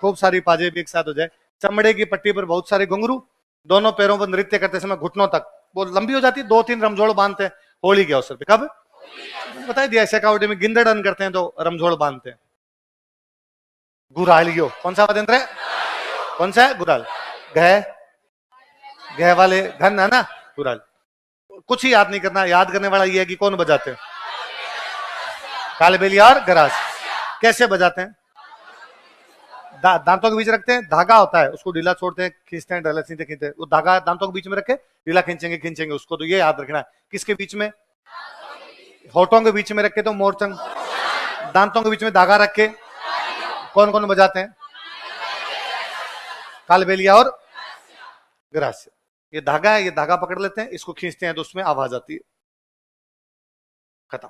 खूब सारी पाजेब एक साथ हो जाए, चमड़े की पट्टी पर बहुत सारे घुंघरू, दोनों पैरों पर नृत्य करते समय घुटनों तक वो लंबी हो जाती है, 2-3 रमझोल बांधते हैं होली के अवसर पे। कब बता दिया, शेखावटी में गिंदड़न करते हैं तो रमझोल बांधते हैं। गुरालियो कौन सा वाद्य यंत्र है? कौन सा है? गुराल। घ घ वाले घन है ना, गुराल। कुछ ही याद नहीं करना, याद करने वाला ये है कि कौन बजाते हैं। कालबेलिया और गरास। कैसे बजाते हैं? दांतों के बीच रखते हैं, धागा होता है उसको ढीला छोड़ते हैं, खींचते हैं, ढीला खींचते हैं, वो धागा दांतों के बीच में रखे, ढीला खींचेंगे खींचेंगे उसको, तो ये याद रखना है। किसके बीच में? होठों के बीच में रखे तो मोरचंग, दांतों के बीच में धागा रखे कौन कौन बजाते हैं? कालबेलिया और गरास। ये धागा है, ये धागा पकड़ लेते हैं, इसको खींचते हैं तो उसमें आवाज आती है। खत्म।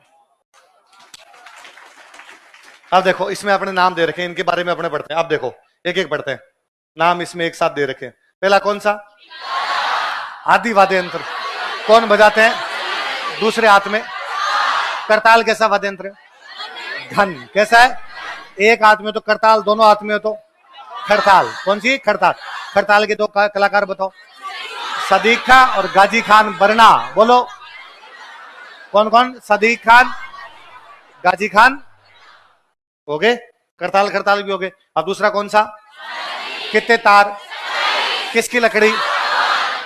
अब देखो इसमें अपने नाम दे रखे हैं, इनके बारे में अपने पढ़ते हैं। अब देखो एक एक पढ़ते हैं, नाम इसमें एक साथ दे रखे हैं। पहला कौन सा? आदि वाद्य यंत्र। कौन बजाते हैं? दूसरे हाथ में। करताल कैसा वाद्य यंत्र है? घन। कैसा है? एक हाथ में तो करताल, दोनों हाथ में हो तो खड़ताल। कौन सी? खड़ताल। खड़ताल के दो कलाकार बताओ। सदीक खान और गाजी खान बरना। बोलो कौन कौन? सदीक खान, गाजी खान हो गए, करताल खड़ताल भी हो गए। अब दूसरा कौन सा? कितने तार, किसकी लकड़ी?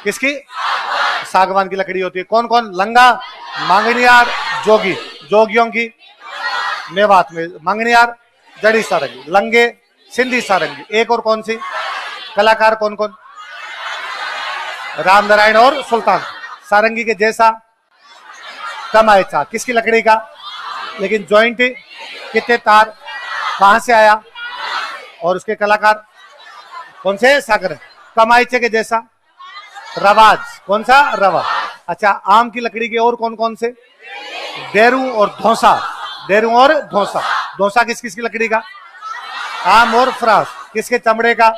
किसकी? सागवान की लकड़ी होती है। कौन कौन? लंगा, मांगनियार, जोगी। जोगियों की मेवात में मांगनियार, जड़ी सारंगी, लंगे, सिंधी सारंगी। एक और कौन सी? कलाकार कौन कौन? राम नारायण और सुल्तान। सारंगी के जैसा कमायचा, किसकी लकड़ी का? लेकिन जॉइंट कितने तार, कहां से आया? और उसके कलाकार कौन से? सागर। कमायचे के जैसा रवाज। कौन सा? रवा। अच्छा, आम की लकड़ी के और कौन कौन से? डेरू और धौसा। डेरू और धौसा। धौसा किस किस की लकड़ी का? आम और फ्रांस। किसके? चमड़े का,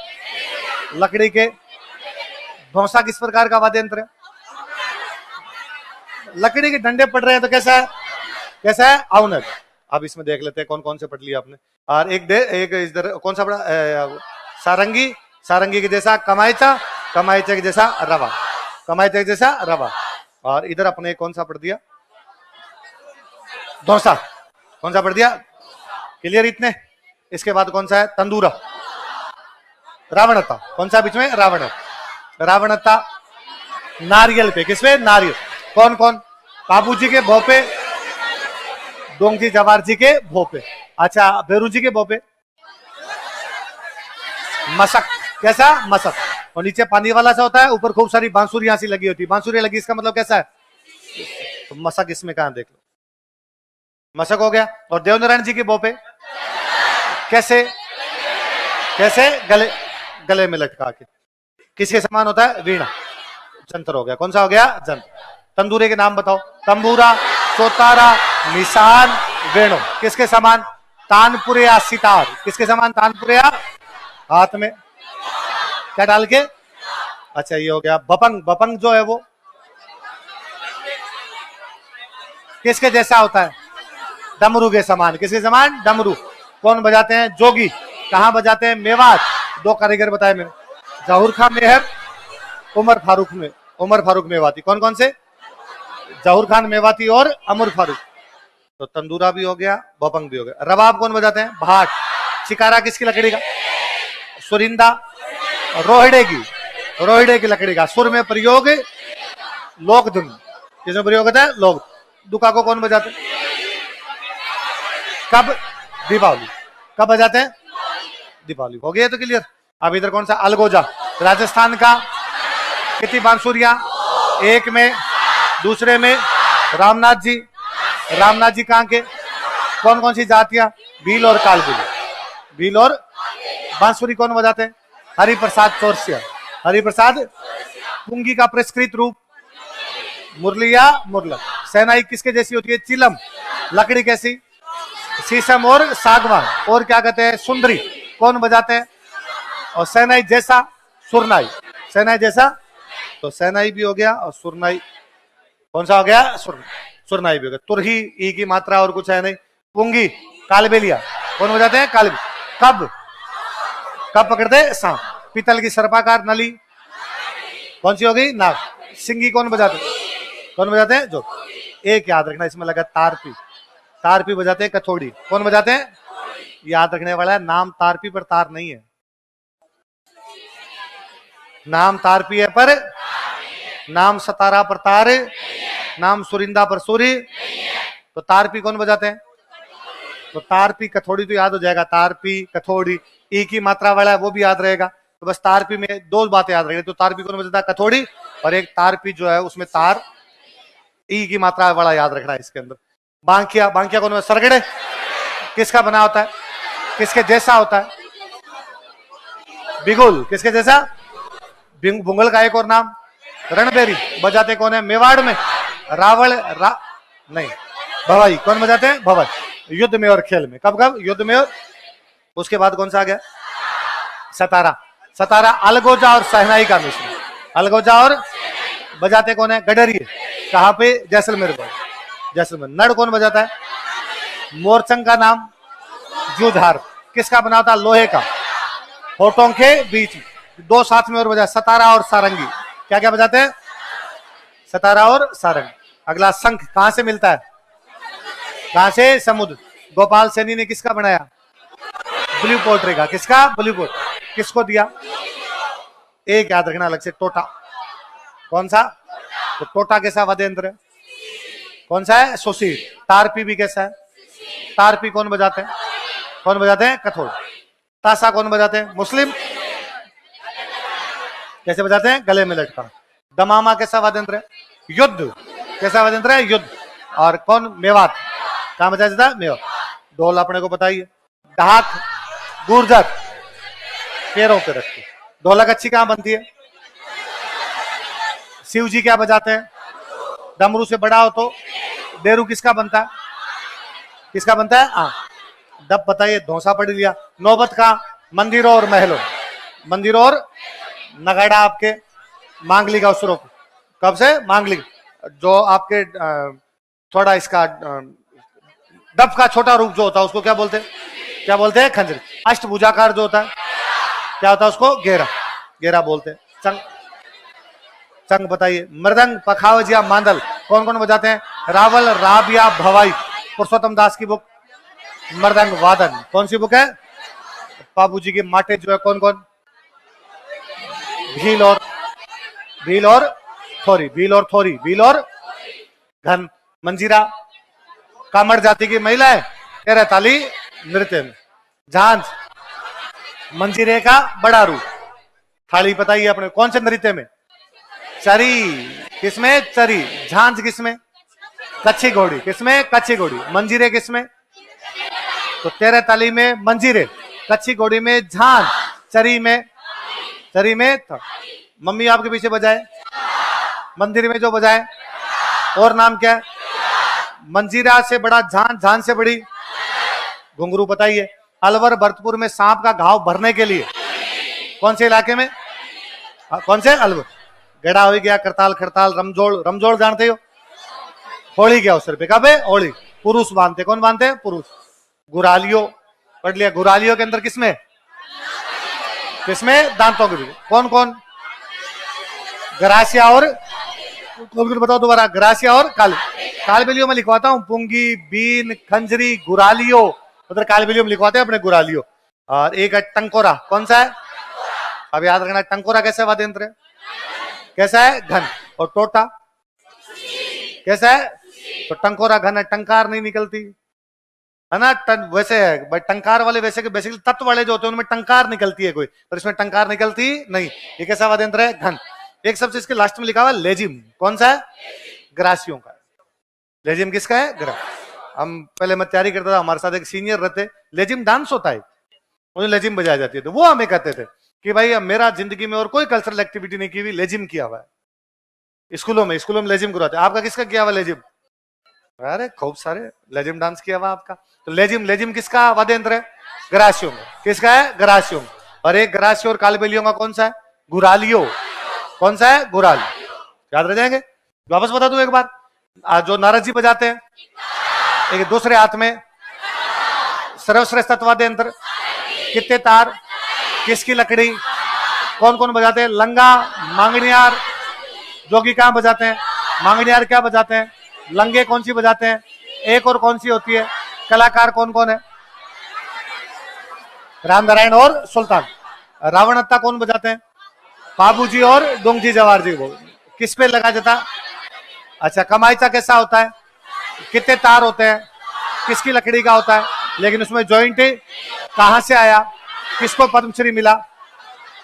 लकड़ी के। धौसा किस प्रकार का वाद्य यंत्र है? लकड़ी के डंडे पड़ रहे हैं तो कैसा है? कैसा है? औनक। अब इसमें देख लेते हैं कौन कौन से पढ़ लिया आपने। और एक इधर कौन सा पढ़ा? सारंगी, सारंगी के जैसा कमायचा, कमायचा के जैसा रवा, कमायचा के जैसा रवा। और इधर अपने कौन सा पढ़ दिया? धौसा। कौन सा पढ़ दिया? क्लियर इतने? इसके बाद कौन सा है? तंदूरा, रावणता। कौन सा बीच में? रावण, रावणता। नारियल पे, किसमें? नारियल। कौन कौन? बाबूजी के भोपे, डोंगजी जवार जी के भोपे। अच्छा, बेरू जी के भोपे मशक। कैसा? मशक। और नीचे पानी वाला सा होता है, ऊपर खूब सारी बांसुरियां सी लगी होती है। बांसुरियां लगी, इसका मतलब कैसा है? तो मशक इसमें कहां? देख लो, मशक हो गया। और देवनारायण जी के भोपे कैसे? कैसे? गले, गले में लटका के। किसके समान होता है? वीणा। जंतर हो गया। कौन सा हो गया? जंतर। तंदूरे के नाम बताओ। तंबूरा, चौतारा, निशान, वेणु। किसके समान? तानपुरिया, सितार। किसके समान? तानपुरिया। हाथ में क्या डाल के? अच्छा, ये हो गया बपंग। बपंग जो है वो किसके जैसा होता है? डमरू के समान। किसके समान? डमरू। कौन बजाते हैं? जोगी। कहां बजाते हैं? मेवात। दो कारीगर बताए मैंने, जहूर खान मेहर, उमर फारूक में, उमर फारूक मेवाती। कौन कौन से? जहूर खान मेवाती और अमर फारूक। तो तंदूरा भी हो गया, बपंग भी हो गया। रबाब कौन बजाते हैं? भाट। चिकारा किसकी लकड़ी का? सुरिंदा, रोहिड़े की, रोहिड़े की लकड़ी का। सुर में प्रयोग लोक धुन। किसमें प्रयोग होता है? लोक। दुका को कौन बजाते हैं? कब? दीपावली। कब बजाते हैं? दीपावली। हो गया तो क्लियर। अब इधर कौन सा? अलगोजा, राजस्थान का। कितनी बांसुरियां? एक में। दूसरे में रामनाथ जी। रामनाथ जी कहाँ के? कौन कौन सी जातियां? भील और कालबेलिया। भील और बांसुरी कौन बजाते हैं? हरिप्रसाद चौरसिया। हरिप्रसाद। पुंगी का परिष्कृत रूप? मुरलिया मुरला। सेनाई किसके जैसी होती है? चिलम। लकड़ी कैसी? शीशम और सागवान। और क्या कहते हैं? सुंदरी। कौन बजाते हैं? और सेनाई जैसा? सुरनाई। सेनाई जैसा तो सेनाई भी हो गया, और सुरनाई कौन सा हो गया? सुरनाई भी हो गया। तुरही ई की मात्रा और कुछ है नहीं। पुंगी कालबेलिया कौन बजाते हैं? कालबेलिया। कब? कब पकड़ते? सांप। पीतल की सर्पाकार नली कौन सी होगी? नाग। सिंगी कौन बजाते हैं? कौन बजाते हैं? जो। एक याद रखना इसमें लगा तारपी। तारपी बजाते हैं। कथोड़ी कौन बजाते हैं? याद रखने वाला है, नाम तारपी पर तार नहीं है। नाम तारपी है पर नाम सतारा पर तार, नाम सुरिंदा पर सूरी। तो तारपी कौन बजाते हैं? तो तारपी कथोड़ी तो याद हो जाएगा। तारपी कथोड़ी ई की मात्रा वाला है, वो भी याद रहेगा। तो बस तारपी में दो बातें याद रहेगी। तो तारपी कौन बजाता है? कथोड़ी। और एक तारपी जो है उसमें तार ई की मात्रा वाला याद रखना है इसके अंदर। बांकिया। बांकिया कौन? सरगड़े किसका बना होता है? किसके जैसा होता है? बिगुल किसके जैसा? बुंगल का एक और नाम? रणबेरी। बजाते कौन है? मेवाड़ में रावण नहीं, भवाई। कौन बजाते हैं? भवन। युद्ध में और खेल में। कब कब? युद्ध में और। उसके बाद कौन सा आ गया? सतारा। सतारा अलगोजा और सहनाई का मिश्रण। अलगोजा और बजाते कौन है? गडरिए। कहां पे? जैसलमेर पर। जैसलमेर। नड़ कौन बजाता है? मोरचंग का नाम? जूझार। किसका बना था? लोहे का। होठों के बीच दो साथ में और बजा। सतारा और सारंगी। क्या क्या बजाते हैं? सतारा और सारंगी। अगला शंख कहां से मिलता है? कहां से? समुद्र। गोपाल सैनी ने किसका बनाया? ब्लू पोट्री का। किसका? Blue pot. किसको दिया? एक याद रखना अलग से, टोटा। कौन सा? तो टोटा कैसा वाद्य यंत्र है? कौन सा है? सुशील। तारपी भी कैसा है? तारपी कौन बजाते हैं? कौन बजाते हैं? कथोड़। ताशा कौन बजाते हैं? मुस्लिम। कैसे बजाते हैं? गले में लटका। दमामा कैसा वाद्य यंत्र है? युद्ध। कैसा वाद्य यंत्र है? युद्ध। और कौन? मेवात। कहां बजाया जाता है? मेवात। ढोल अपने को बताइए। ढाक गुर्जर पैरों पे रखते। ढोलक अच्छी कहां बनती है? शिव जी क्या बजाते हैं? डमरू से बड़ा हो तो डेरू किसका बनता है? किसका बनता है? हाँ। डब बताइए। धौसा पढ़ लिया। नौबत का? मंदिरों और महलों। मंदिरों और नगाड़ा आपके मांगलिक अवसरों। कब से? मांगलिक। जो आपके थोड़ा इसका डब का छोटा रूप जो होता है उसको क्या बोलते हैं? क्या बोलते हैं? खंजरी। अष्टभुजाकार जो होता है क्या होता है? उसको घेरा। घेरा बोलते हैं। चंग। चंग बताइए। मृदंग पखावजिया मांदल कौन कौन बजाते हैं? रावल राबिया भवाई। पुरुषोत्तम दास की बुक मृदंग वादन। कौन सी बुक है? बाबू जी के माटे जो है कौन कौन? भील और थोरी। भील और थोरी। भील और घन। मंजीरा कामड़ जाति की महिला है। तेरह ताली नृत्य में। झांझ मंजीरे का बड़ा रूप। थाली बताइए अपने कौन से नृत्य में? चरी। किसमें? चरी। झांझ किसमें? कच्ची घोड़ी। किसमें? कच्ची घोड़ी। मंजीरे किसमें? तो तेरह ताली में मंजीरे, कच्ची घोड़ी में झांझ, चरी में मम्मी आपके पीछे बजाए, मंदिर में जो बजाए। और नाम क्या है? मंजीरा से बड़ा झांझ, झांझ से बड़ी घुंघरू। बताइए। अलवर भरतपुर में सांप का घाव भरने के लिए कौन से इलाके में? कौन से? अलवर। गड़ा हो गया। करताल खड़ताल। रमजोड़। रमजोड़ जानते हो? होली के अवसर पे। कब है? होली। पुरुष बांधते। कौन बांधते हैं? पुरुष। गुरालियो पढ़ लिया। गुरालियो के अंदर किसमें? किसमें? दांतों के बीच। कौन कौन? गरासिया और बताओ दोबारा। गरासिया और कालबेलियो में लिखवाता हूँ। पुंगी, बीन, खंजरी, गुरालियो। उधर कालबेलियो में लिखवाते हैं अपने गुरालियो। और एक है टंकोरा। कौन सा है? अब याद रखना। टंकोरा कैसा वाद्य यंत्र है? कैसा है? घन। और टोटा कैसा है? तो टंकोरा घन है, टंकार नहीं निकलती। है ना। वैसे है भाई, टंकार वाले वैसे के बेसिकली तत्व वाले जो होते हैं उनमें टंकार निकलती है कोई, पर इसमें टंकार निकलती नहीं। ये कैसा वाद्य यंत्र है? घन। एक शब्द इसके लास्ट में लिखा हुआ लेजिम, कौन सा है? ग्रासियों का। लेजिम किसका है? ग्रा। हम पहले मैं तैयारी करता था, हमारे साथ एक सीनियर रहते, लेजिम डांस होता है, उन्हें लेजिम बजाई जाती है, तो वो हमें कहते थे कि भाई अब मेरा जिंदगी में और कोई कल्चरल एक्टिविटी नहीं की हुई, लेजिम किया हुआ है। स्कूलों में लेजिम करवाते। आपका किसका किया हुआ लेजिम? अरे खूब सारे लेजिम डांस किया हुआ आपका। तो लेजिम किसका वाद्य यंत्र है? ग्रासियों में। किसका है? ग्रासियों में। और एक ग्रासियो और कालबेलियों का कौन सा है? गुरालियो। कौन सा है? गुराल। याद रह जाएंगे। वापस बता दूं एक बार, जो नारद जी बजाते हैं, एक दूसरे हाथ में सर्वश्रेष्ठ वाद्य यंत्र, कितने तार, किसकी लकड़ी, कौन कौन बजाते हैं? लंगा, मांगनियार। जोगी कहां बजाते हैं? मांगनियार क्या बजाते हैं? लंगे कौन सी बजाते हैं? एक और कौन सी होती है? कलाकार कौन कौन है? रामनारायण और सुल्तान। रावणत्ता कौन बजाते हैं? बाबूजी और डोंगजी जवार जी। वो किस पे लगा जाता? अच्छा, कमाईचा कैसा होता है? कितने तार होते हैं? किसकी लकड़ी का होता है? लेकिन उसमें जॉइंट कहां से आया? किसको पद्मश्री मिला?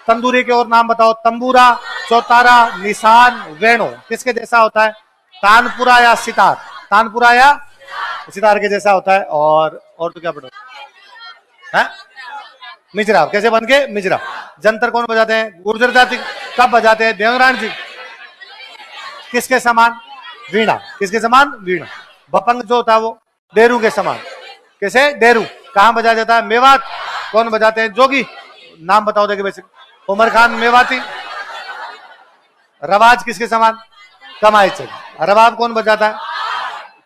तंदूरी के और नाम बताओ। तंबूरा, चौतारा, निशान, वेणु। किसके जैसा होता है? तानपुरा या सितार? तानपुरा या सितार के जैसा होता है। और तो क्या पढ़ो है? मिजरा। कैसे बन के? मिजरा। जंतर कौन बजाते हैं? गुर्जर जाति। कब बजाते हैं? देवनारायण जी। किसके समान? वीणा। किसके समान? वीणा। भपंग जो होता है वो डेरू के समान। कैसे? डेरू। कहां बजाया जाता है? मेवात। कौन बजाते हैं? जोगी। नाम बताओ देखे वैसे। उमर खान मेवाती। रवाज किसके समान? कमाई चल। रबाब कौन बजाता है?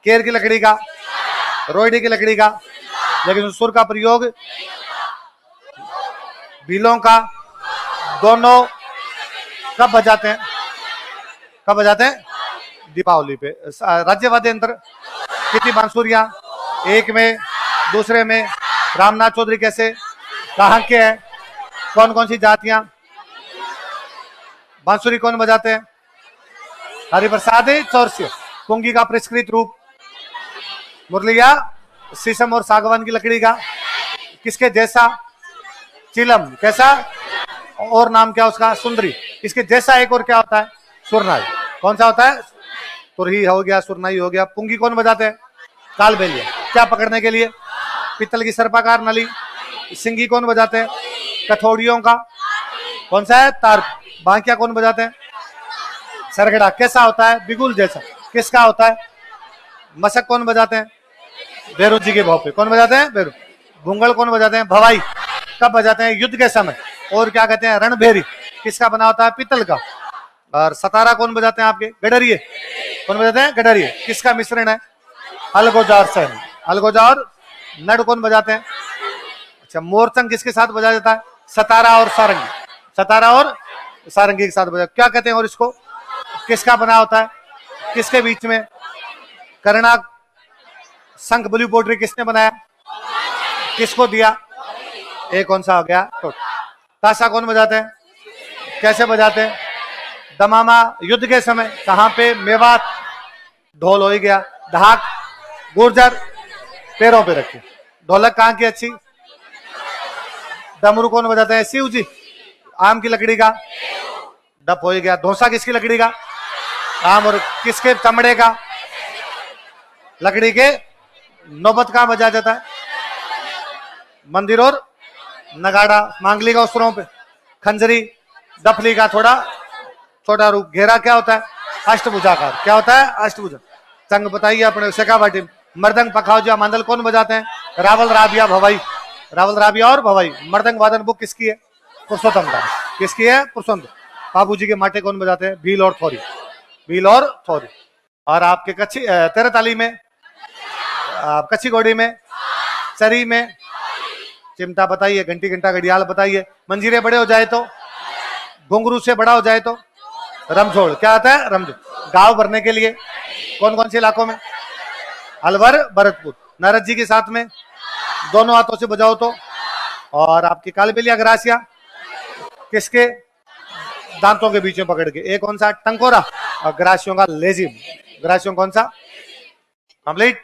केर की लकड़ी का, रोइडी की लकड़ी का, लेकिन सुर का प्रयोग भीलों का। दोनों कब बजाते हैं? कब बजाते हैं? दीपावली पे। राज्य वाद्य यंत्र कितनी बांसुरियां? एक में, दूसरे में। रामनाथ चौधरी कैसे? कहां के हैं? कौन कौन सी जातियां? बांसुरी कौन बजाते हैं? हरिप्रसाद चौरसिया। पुंगी का परिष्कृत रूप? मुरलिया शीशम और सागवान की लकड़ी का। किसके जैसा? चिलम। कैसा? और नाम क्या उसका? सुंदरी। इसके जैसा एक और क्या होता है? सुरनाई। कौन सा होता है? तुरही हो गया, सुरनाई हो गया। पुंगी कौन बजाते हैं? कालबेलिया। क्या पकड़ने के लिए? पित्तल की सर्पाकार नली। सिंगी कौन बजाते हैं? कथौड़ियों का। कौन सा है? तार। बांकिया कौन बजाते हैं? सरगड़ा। कैसा होता है? बिगुल जैसा। किसका होता है? मशक कौन बजाते हैं? भैरू जी के भोपे। कौन बजाते हैं? भैरू। भूंगल कौन बजाते हैं? भवाई। कब बजाते हैं? युद्ध के समय। और क्या कहते हैं? रणभेरी। किसका बना होता है? पीतल का। और सतारा कौन बजाते हैं आपके? गडरिये। कौन बजाते हैं? गडरिये। किसका मिश्रण है? अलगोजा और सहनी। अलगोजा और नड कौन बजाते हैं? अच्छा, मोरचंग किसके साथ बजाया जाता है? सतारा और सारंगी। सतारा और सारंगी के साथ बजा। क्या कहते हैं? और इसको किसका बना होता है? किसके बीच में? करना। शंख ब्लू पोट्री किसने बनाया? किसको दिया? एक कौन सा हो गया? तो ताशा कौन बजाते हैं? कैसे बजाते हैं? दमामा युद्ध के समय। कहां पे? मेवात। ढोल हो ही गया। ढाक, गुर्जर पैरों पे रखे। ढोलक कहां की अच्छी? डमरू कौन बजाते हैं? शिव जी। आम की लकड़ी का। डप हो ही गया। धोसा किसकी लकड़ी का? आम। और किसके चमड़े का? लकड़ी के। नौबत कहां बजाया जाता है? मंदिर और नगाड़ा। मांगली का उसरों पे। खंजरी। डफली का थोड़ा छोटा रूप। घेरा क्या होता है? अष्टभुजाकार। क्या होता है? अष्टभुजा। संग बताइए अपने शेखावाटी। मृदंग, पखावजा, मांदल कौन बजाते हैं? रावल, राबिया, भवाई। रावल, राबिया और भवाई। मृदंग वादन बुक किसकी है? पुरुषोत्तम दास। किसकी है? पुरुषोत्तम। बाबूजी के माटे कौन बजाते हैं? भील और थोरी। भील और थोरी। और आपके कच्ची तेरताली में, कच्ची घोड़ी में, चरी में, चिमटा बताइए, घंटी घंटा घड़ियाल बताइए। मंजीरे बड़े हो जाए तो? घुंघरू से बड़ा हो जाए तो? रमझोड़। क्या आता है? रमझोड़। गांव भरने के लिए कौन कौन से इलाकों में? अलवर, भरतपुर। नारद जी के साथ में दोनों हाथों से बजाओ तो? और आपकी कालबेलिया ग्रासिया किसके? दांतों के बीच में पकड़ के। एक कौन सा? टंकोरा। और ग्रासियों का लेजिम। ग्रासियों कौन सा? कंप्लीट।